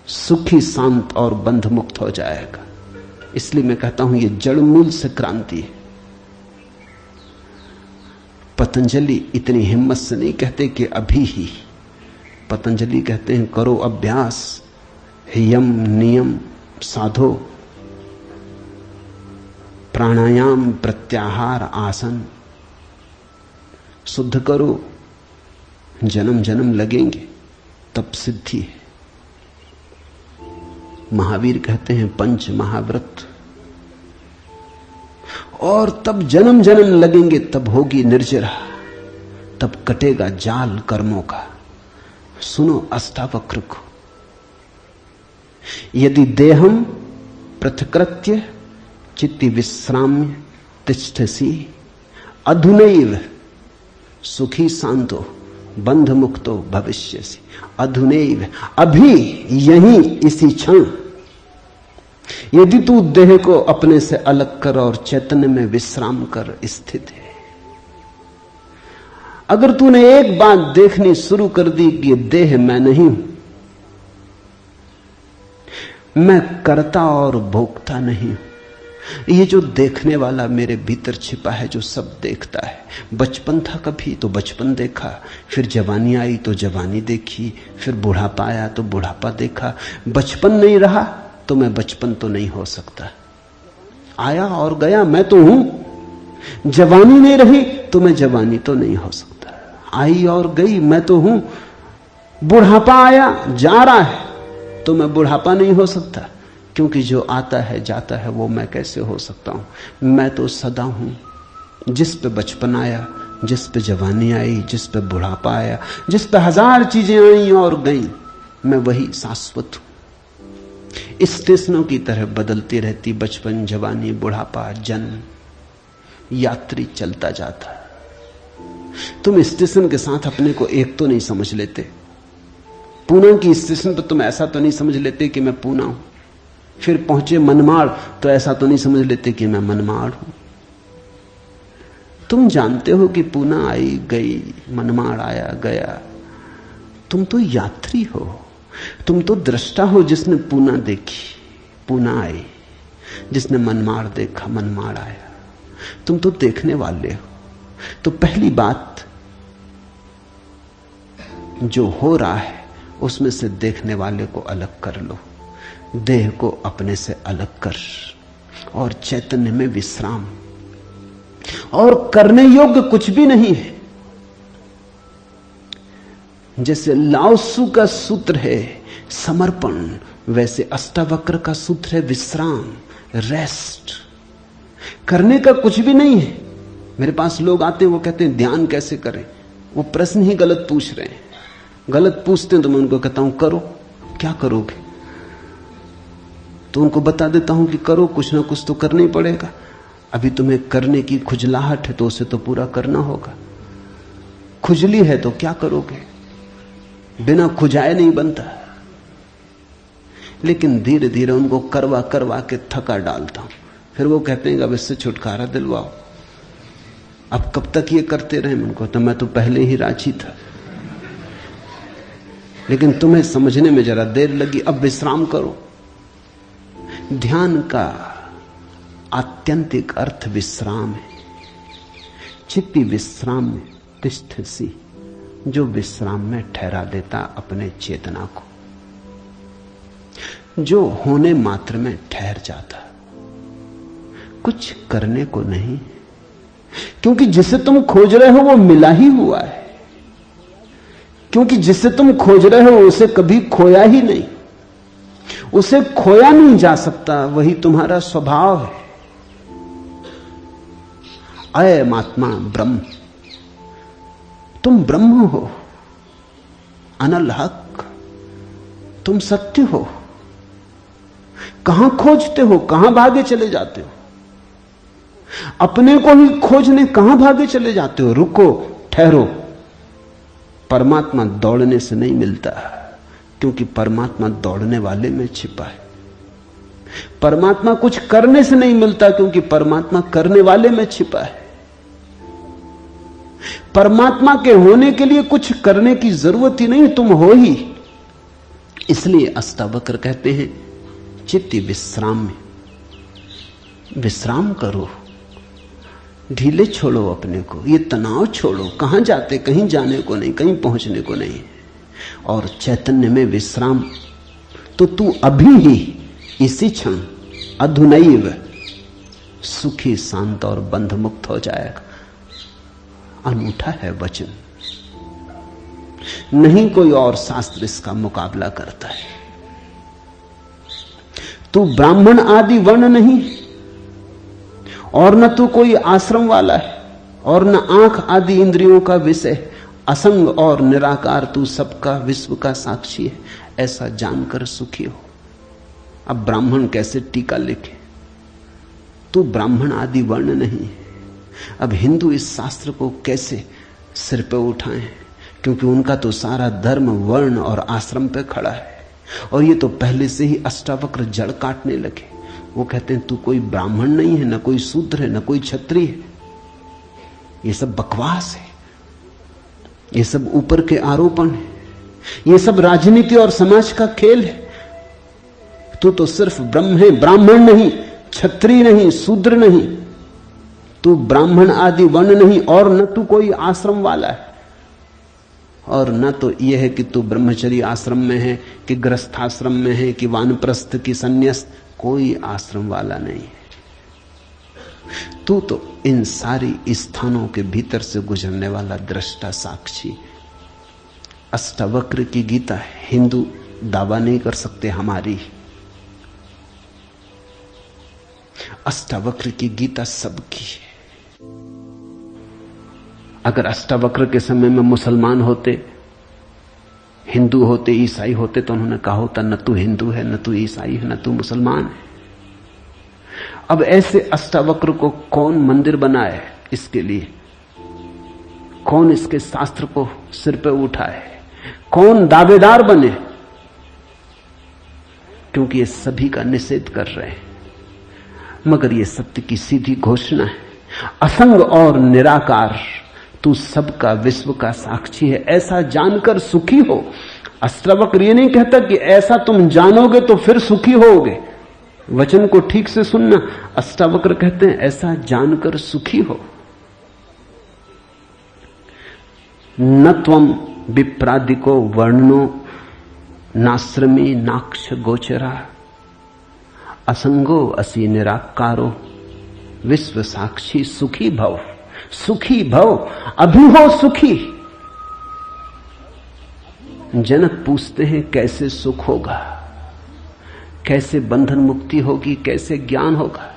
सुखी, शांत और बंध मुक्त हो जाएगा। इसलिए मैं कहता हूं, यह जड़ मूल से क्रांति है। पतंजलि इतनी हिम्मत से नहीं कहते कि अभी ही। पतंजलि कहते हैं करो अभ्यास, यम नियम साधो, प्राणायाम, प्रत्याहार, आसन शुद्ध करो। जन्म जन्म लगेंगे तब सिद्धि है। महावीर कहते हैं 5 महाव्रत, और तब जन्म जन्म लगेंगे, तब होगी निर्जरा, तब कटेगा जाल कर्मों का। सुनो अष्टावक्र को। यदि देहम पृथकृत्य चित्ति विश्राम्य तिष्ठसि अधुनैव सुखी शांतो बंध मुक्तो भविष्यसि। अधुनैव, अभी, यहीं, इसी क्षण। यदि तू देह को अपने से अलग कर और चैतन्य में विश्राम कर स्थित है। अगर तूने एक बात देखनी शुरू कर दी कि ये देह मैं नहीं हूं, मैं करता और भोगता नहीं हूं, ये जो देखने वाला मेरे भीतर छिपा है, जो सब देखता है। बचपन था कभी तो बचपन देखा, फिर जवानी आई तो जवानी देखी, फिर बुढ़ापा आया तो बुढ़ापा देखा। बचपन नहीं रहा तो मैं बचपन तो नहीं हो सकता। आया और गया, मैं तो हूं। जवानी नहीं रही तो मैं जवानी तो नहीं हो सकता। आई और गई, मैं तो हूं। बुढ़ापा आया, जा रहा है, तो मैं बुढ़ापा नहीं हो सकता, क्योंकि जो आता है जाता है वो मैं कैसे हो सकता हूं। मैं तो सदा हूं। जिस पे बचपन आया, जिस पे जवानी आई, जिस पे बुढ़ापा आया, जिस पे 1000 चीजें आई और गई, मैं वही शाश्वत हूं। स्टेशनों की तरह बदलती रहती बचपन, जवानी, बुढ़ापा, जन्म, यात्री चलता जाता। तुम स्टेशन के साथ अपने को एक तो नहीं समझ लेते। पूना की स्टेशन पर तुम ऐसा तो नहीं समझ लेते कि मैं पूना हूं। फिर पहुंचे मनमाड़ तो ऐसा तो नहीं समझ लेते कि मैं मनमाड़ हूं। तुम जानते हो कि पूना आई गई, मनमाड़ आया गया। तुम तो यात्री हो, तुम तो दृष्टा हो जिसने पूना देखी, पूना आई। जिसने मनमाड़ देखा मनमाड़ आया। तुम तो देखने वाले हो। तो पहली बात, जो हो रहा है उसमें से देखने वाले को अलग कर लो, देह को अपने से अलग कर, और चैतन्य में विश्राम। और करने योग्य कुछ भी नहीं है। जैसे लाओत्सु का सूत्र है समर्पण, वैसे अष्टावक्र का सूत्र है विश्राम, रेस्ट। करने का कुछ भी नहीं है। मेरे पास लोग आते हैं, वो कहते हैं ध्यान कैसे करें। वो प्रश्न ही गलत पूछ रहे हैं। गलत पूछते हैं तो मैं उनको कहता हूं करो। क्या करोगे? तो उनको बता देता हूं कि करो, कुछ ना कुछ तो करना ही पड़ेगा। अभी तुम्हें करने की खुजलाहट है तो उसे तो पूरा करना होगा। खुजली है तो क्या करोगे? बिना खुजाए नहीं बनता। लेकिन धीरे धीरे उनको करवा करवा के थका डालता हूं। फिर वो कहते हैं अब इससे छुटकारा दिलवाओ। अब कब तक ये करते रहे? उनको तो मैं तो पहले ही राजी था, लेकिन तुम्हें समझने में जरा देर लगी। अब विश्राम करो। ध्यान का आत्यंतिक अर्थ विश्राम है। चित्ती विश्राम में तिष्ठसि, जो विश्राम में ठहरा देता अपने चेतना को, जो होने मात्र में ठहर जाता, कुछ करने को नहीं। क्योंकि जिसे तुम खोज रहे हो वो मिला ही हुआ है। क्योंकि जिसे तुम खोज रहे हो उसे कभी खोया ही नहीं। उसे खोया नहीं जा सकता, वही तुम्हारा स्वभाव है। अयम आत्मा ब्रह्म, तुम ब्रह्म हो, अनल हक, तुम सत्य हो। कहां खोजते हो? कहां भागे चले जाते हो? अपने को ही खोजने कहां भागे चले जाते हो? रुको, ठहरो। परमात्मा दौड़ने से नहीं मिलता, क्योंकि परमात्मा दौड़ने वाले में छिपा है। परमात्मा कुछ करने से नहीं मिलता, क्योंकि परमात्मा करने वाले में छिपा है। परमात्मा के होने के लिए कुछ करने की जरूरत ही नहीं, तुम हो ही। इसलिए अष्टावक्र कहते हैं चित्त विश्राम में विश्राम करो, ढीले छोड़ो अपने को, ये तनाव छोड़ो। कहां जाते? कहीं जाने को नहीं, कहीं पहुंचने को नहीं। और चैतन्य में विश्राम, तो तू अभी ही इसी क्षण अधुनैव सुखी शांत और बंध मुक्त हो जाएगा। अनूठा है वचन, नहीं कोई और शास्त्र इसका मुकाबला करता है। तू ब्राह्मण आदि वर्ण नहीं, और न तू कोई आश्रम वाला है, और न आंख आदि इंद्रियों का विषय। असंग और निराकार तू सबका विश्व का साक्षी है, ऐसा जानकर सुखी हो। अब ब्राह्मण कैसे टीका लिखे? तू ब्राह्मण आदि वर्ण नहीं। अब हिंदू इस शास्त्र को कैसे सिर पे उठाएं? क्योंकि उनका तो सारा धर्म वर्ण और आश्रम पे खड़ा है, और ये तो पहले से ही अष्टावक्र जड़ काटने लगे। वो कहते हैं तू कोई ब्राह्मण नहीं है, न कोई शूद्र है, न कोई क्षत्रिय है। ये सब बकवास है, ये सब ऊपर के आरोपण है, ये सब राजनीति और समाज का खेल है। तू तो सिर्फ ब्रह्म है, ब्राह्मण नहीं, क्षत्रिय नहीं, शूद्र नहीं। तू ब्राह्मण आदि वर्ण नहीं, और न तू कोई आश्रम वाला है, और न तो यह है कि तू ब्रह्मचर्य आश्रम में है कि गृहस्थाश्रम में है कि वानप्रस्थ की संन्यास्त। कोई आश्रम वाला नहीं है। तू तो इन सारी स्थानों के भीतर से गुजरने वाला दृष्टा साक्षी। अष्टावक्र की गीता हिंदू दावा नहीं कर सकते हमारी। अष्टावक्र की गीता सबकी है। अगर अष्टावक्र के समय में मुसलमान होते, हिंदू होते, ईसाई होते, तो उन्होंने कहा होता न तू हिंदू है, न तू ईसाई है, न तू मुसलमान है। अब ऐसे अष्टावक्र को कौन मंदिर बनाए? इसके लिए कौन इसके शास्त्र को सिर पे उठाए? कौन दावेदार बने? क्योंकि ये सभी का निषेध कर रहे हैं। मगर ये सत्य की सीधी घोषणा है, असंग और निराकार तू सबका विश्व का साक्षी है, ऐसा जानकर सुखी हो। अष्टावक्र ये नहीं कहता कि ऐसा तुम जानोगे तो फिर सुखी होगे। वचन को ठीक से सुनना। अष्टावक्र कहते हैं ऐसा जानकर सुखी हो। न त्वम विप्रादिको वर्णनो नाश्रमी नाक्ष गोचरा असंगो असि निराकारो विश्व साक्षी सुखी भव। सुखी भव, अभी हो सुखी। जनक पूछते हैं कैसे सुख होगा, कैसे बंधन मुक्ति होगी, कैसे ज्ञान होगा।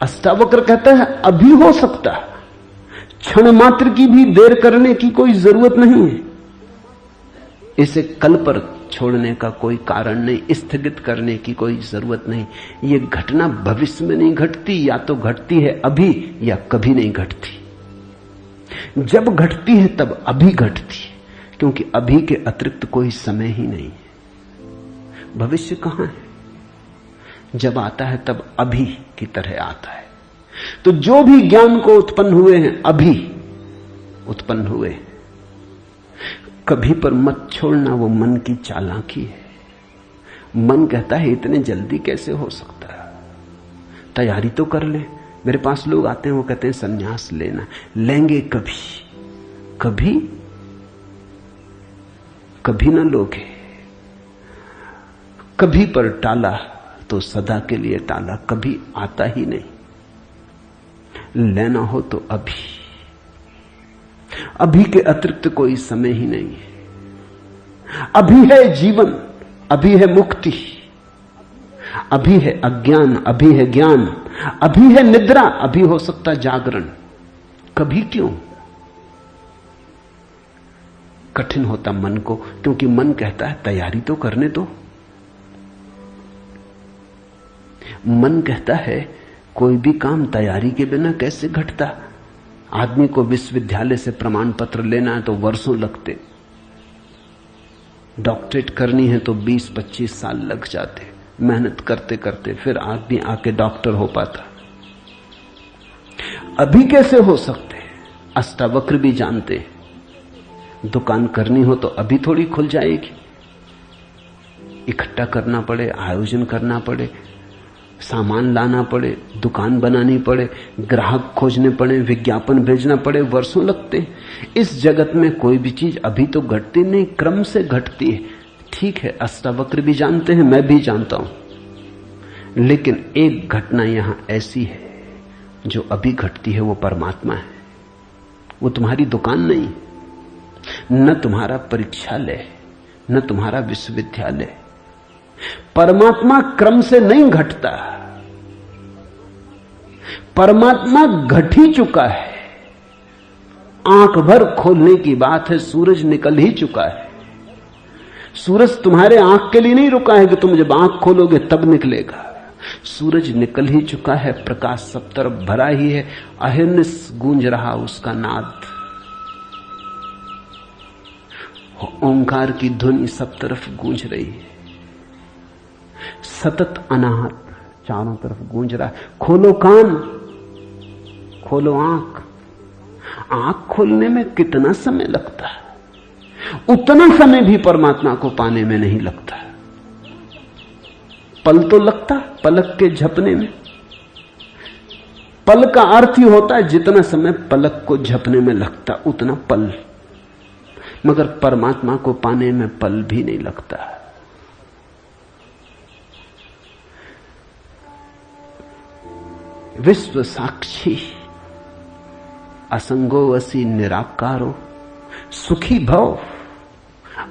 अष्टावक्र कहता है अभी हो सकता, क्षण मात्र की भी देर करने की कोई जरूरत नहीं है। इसे कल पर छोड़ने का कोई कारण नहीं, स्थगित करने की कोई जरूरत नहीं। ये घटना भविष्य में नहीं घटती, या तो घटती है अभी या कभी नहीं घटती। जब घटती है तब अभी घटती है, क्योंकि अभी के अतिरिक्त कोई समय ही नहीं है। भविष्य कहां है? जब आता है तब अभी की तरह आता है। तो जो भी ज्ञान को उत्पन्न हुए हैं अभी उत्पन्न हुए। कभी पर मत छोड़ना, वो मन की चालाकी है। मन कहता है इतने जल्दी कैसे हो सकता है, तैयारी तो कर ले। मेरे पास लोग आते हैं, वो कहते हैं संन्यास लेना, लेंगे कभी, कभी कभी ना लोगे। कभी पर टाला तो सदा के लिए टाला, कभी आता ही नहीं। लेना हो तो अभी, अभी के अतिरिक्त कोई समय ही नहीं है। अभी है जीवन, अभी है मुक्ति, अभी है अज्ञान, अभी है ज्ञान, अभी है निद्रा, अभी हो सकता जागरण। कभी क्यों? कठिन होता मन को, क्योंकि मन कहता है तैयारी तो करने दो। मन कहता है कोई भी काम तैयारी के बिना कैसे घटता। आदमी को विश्वविद्यालय से प्रमाण पत्र लेना है तो वर्षों लगते, डॉक्टरेट करनी है तो 20-25 साल लग जाते, मेहनत करते करते फिर आदमी आके डॉक्टर हो पाता। अभी कैसे हो सकते? अष्टावक्र भी जानते, दुकान करनी हो तो अभी थोड़ी खुल जाएगी। इकट्ठा करना पड़े, आयोजन करना पड़े, सामान लाना पड़े, दुकान बनानी पड़े, ग्राहक खोजने पड़े, विज्ञापन भेजना पड़े, वर्षों लगते। इस जगत में कोई भी चीज अभी तो घटती नहीं, क्रम से घटती है। ठीक है, अष्टावक्र भी जानते हैं, मैं भी जानता हूं। लेकिन एक घटना यहां ऐसी है जो अभी घटती है, वो परमात्मा है। वो तुम्हारी दुकान नहीं, न तुम्हारा परीक्षालय, न तुम्हारा विश्वविद्यालय। परमात्मा क्रम से नहीं घटता, परमात्मा घट ही चुका है। आंख भर खोलने की बात है, सूरज निकल ही चुका है। सूरज तुम्हारे आंख के लिए नहीं रुका है कि तुम जब आंख खोलोगे तब निकलेगा। सूरज निकल ही चुका है, प्रकाश सब तरफ भरा ही है, अहिर्निश गूंज रहा उसका नाद, ओंकार की ध्वनि सब तरफ गूंज रही है, सतत अनाहत चारों तरफ गूंज रहा है। खोलो कान, खोलो आंख। आंख खोलने में कितना समय लगता है, उतना समय भी परमात्मा को पाने में नहीं लगता। पल तो लगता पलक के झपने में। पल का अर्थ ही होता है जितना समय पलक को झपने में लगता उतना पल, मगर परमात्मा को पाने में पल भी नहीं लगता। विश्व साक्षी असंगो वसी निराकारो सुखी भव।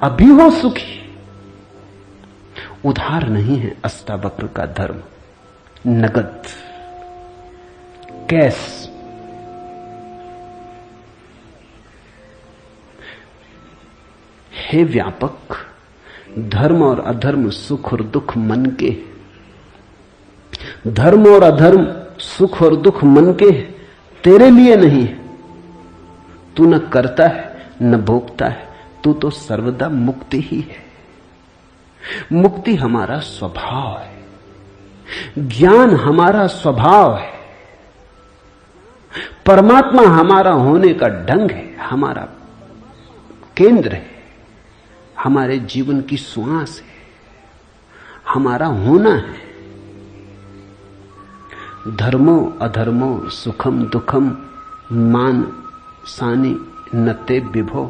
अभी हो सुखी। उधार नहीं है अष्टावक्र का धर्म, नगद, कैश। हे व्यापक, धर्म और अधर्म, सुख और दुख मन के। धर्म और अधर्म, सुख और दुख मन के, तेरे लिए नहीं। तू न करता है न भोगता है, तू तो सर्वदा मुक्ति ही है। मुक्ति हमारा स्वभाव है, ज्ञान हमारा स्वभाव है, परमात्मा हमारा होने का ढंग है, हमारा केंद्र है, हमारे जीवन की श्वास है, हमारा होना है। धर्मो अधर्मो सुखम दुखम मान सानी नते विभो।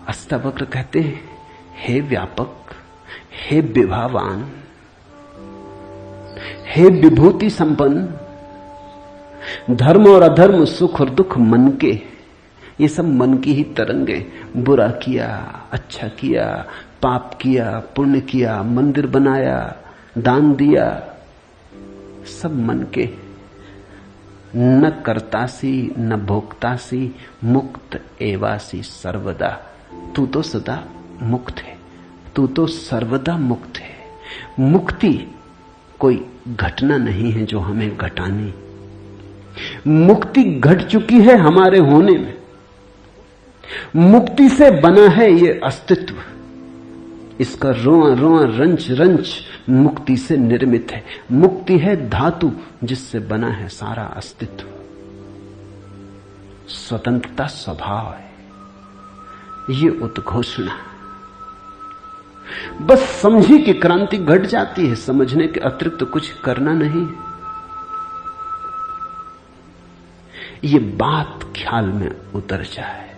अष्टावक्र कहते हैं, हे व्यापक, हे विभावान, हे विभूति संपन्न, धर्म और अधर्म, सुख और दुख मन के, ये सब मन की ही तरंगे। बुरा किया, अच्छा किया, पाप किया, पुण्य किया, मंदिर बनाया, दान दिया, सब मन के। न कर्तासी न भोक्तासी, मुक्त एवासी सर्वदा। तू तो सदा मुक्त है, तू तो सर्वदा मुक्त है। मुक्ति कोई घटना नहीं है जो हमें घटानी, मुक्ति घट चुकी है हमारे होने में। मुक्ति से बना है ये अस्तित्व, इसका रोआ रोआ रंच रंच मुक्ति से निर्मित है। मुक्ति है धातु जिससे बना है सारा अस्तित्व। स्वतंत्रता स्वभाव है, ये उद्घोषणा। बस समझी कि क्रांति घट जाती है, समझने के अतिरिक्त कुछ करना नहीं। ये बात ख्याल में उतर जाए,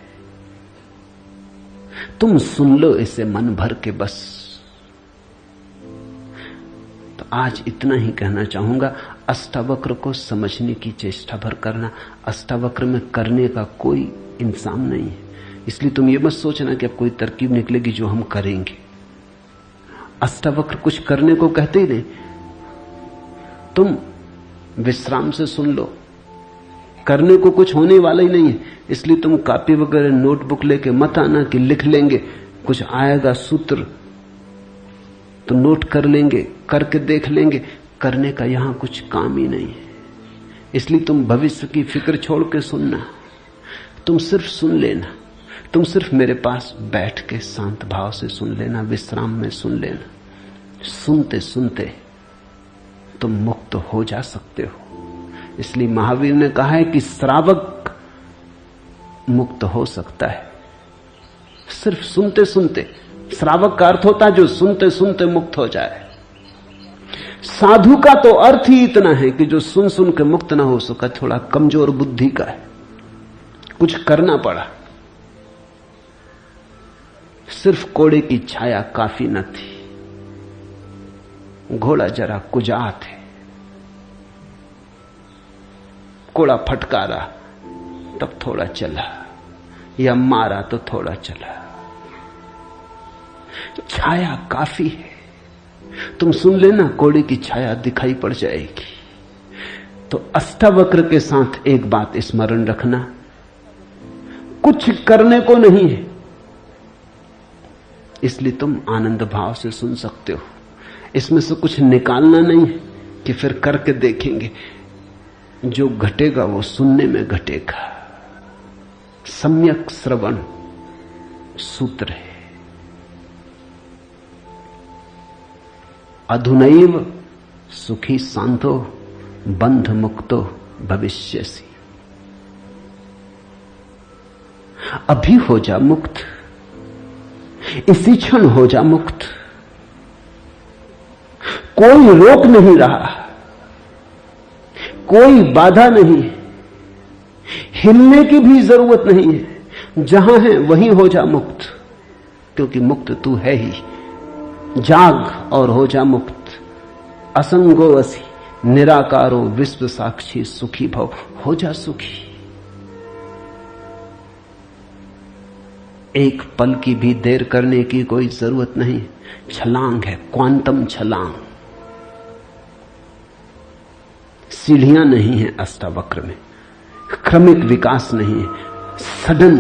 तुम सुन लो इसे मन भर के बस। तो आज इतना ही कहना चाहूंगा। अष्टावक्र को समझने की चेष्टा भर करना। अष्टावक्र में करने का कोई इंतजाम नहीं है, इसलिए तुम ये मत सोचना कि अब कोई तरकीब निकलेगी जो हम करेंगे। अष्टावक्र कुछ करने को कहते ही नहीं, तुम विश्राम से सुन लो। करने को कुछ होने वाला ही नहीं है, इसलिए तुम कॉपी वगैरह नोटबुक लेके मत आना कि लिख लेंगे, कुछ आएगा सूत्र तो नोट कर लेंगे, करके देख लेंगे। करने का यहां कुछ काम ही नहीं है, इसलिए तुम भविष्य की फिक्र छोड़ के सुनना। तुम सिर्फ सुन लेना, तुम सिर्फ मेरे पास बैठ के शांत भाव से सुन लेना, विश्राम में सुन लेना। सुनते सुनते तुम मुक्त हो जा सकते हो। इसलिए महावीर ने कहा है कि श्रावक मुक्त हो सकता है सिर्फ सुनते सुनते। श्रावक का अर्थ होता है जो सुनते सुनते मुक्त हो जाए। साधु का तो अर्थ ही इतना है कि जो सुन सुन के मुक्त ना हो सका, थोड़ा कमजोर बुद्धि का है, कुछ करना पड़ा। सिर्फ कोड़े की छाया काफी न थी, घोड़ा जरा कुजात है, कोड़ा फटकारा तब थोड़ा चला, या मारा तो थोड़ा चला। छाया काफी है, तुम सुन लेना, कोड़े की छाया दिखाई पड़ जाएगी। तो अष्टावक्र के साथ एक बात स्मरण रखना, कुछ करने को नहीं है, इसलिए तुम आनंद भाव से सुन सकते हो। इसमें से कुछ निकालना नहीं है कि फिर करके देखेंगे। जो घटेगा वो सुनने में घटेगा। सम्यक श्रवण सूत्र है। अधुनैव सुखी शांतो बंध मुक्तो भविष्यसि। अभी हो जा मुक्त, इसी क्षण हो जा मुक्त। कोई रोक नहीं रहा, कोई बाधा नहीं, हिलने की भी जरूरत नहीं है। जहां है वहीं हो जा मुक्त, क्योंकि मुक्त तू है ही। जाग और हो जा मुक्त। असंगो असि निराकारो विश्व साक्षी सुखी भव। हो जा सुखी। एक पल की भी देर करने की कोई जरूरत नहीं। छलांग है, क्वांटम छलांग। सीढ़ियां नहीं है अष्टावक्र में, क्रमिक विकास नहीं है, सडन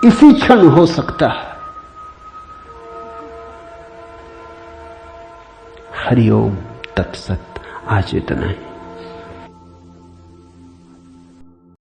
इसी क्षण हो सकता है। हरिओम तत्सत। आज इतना ही।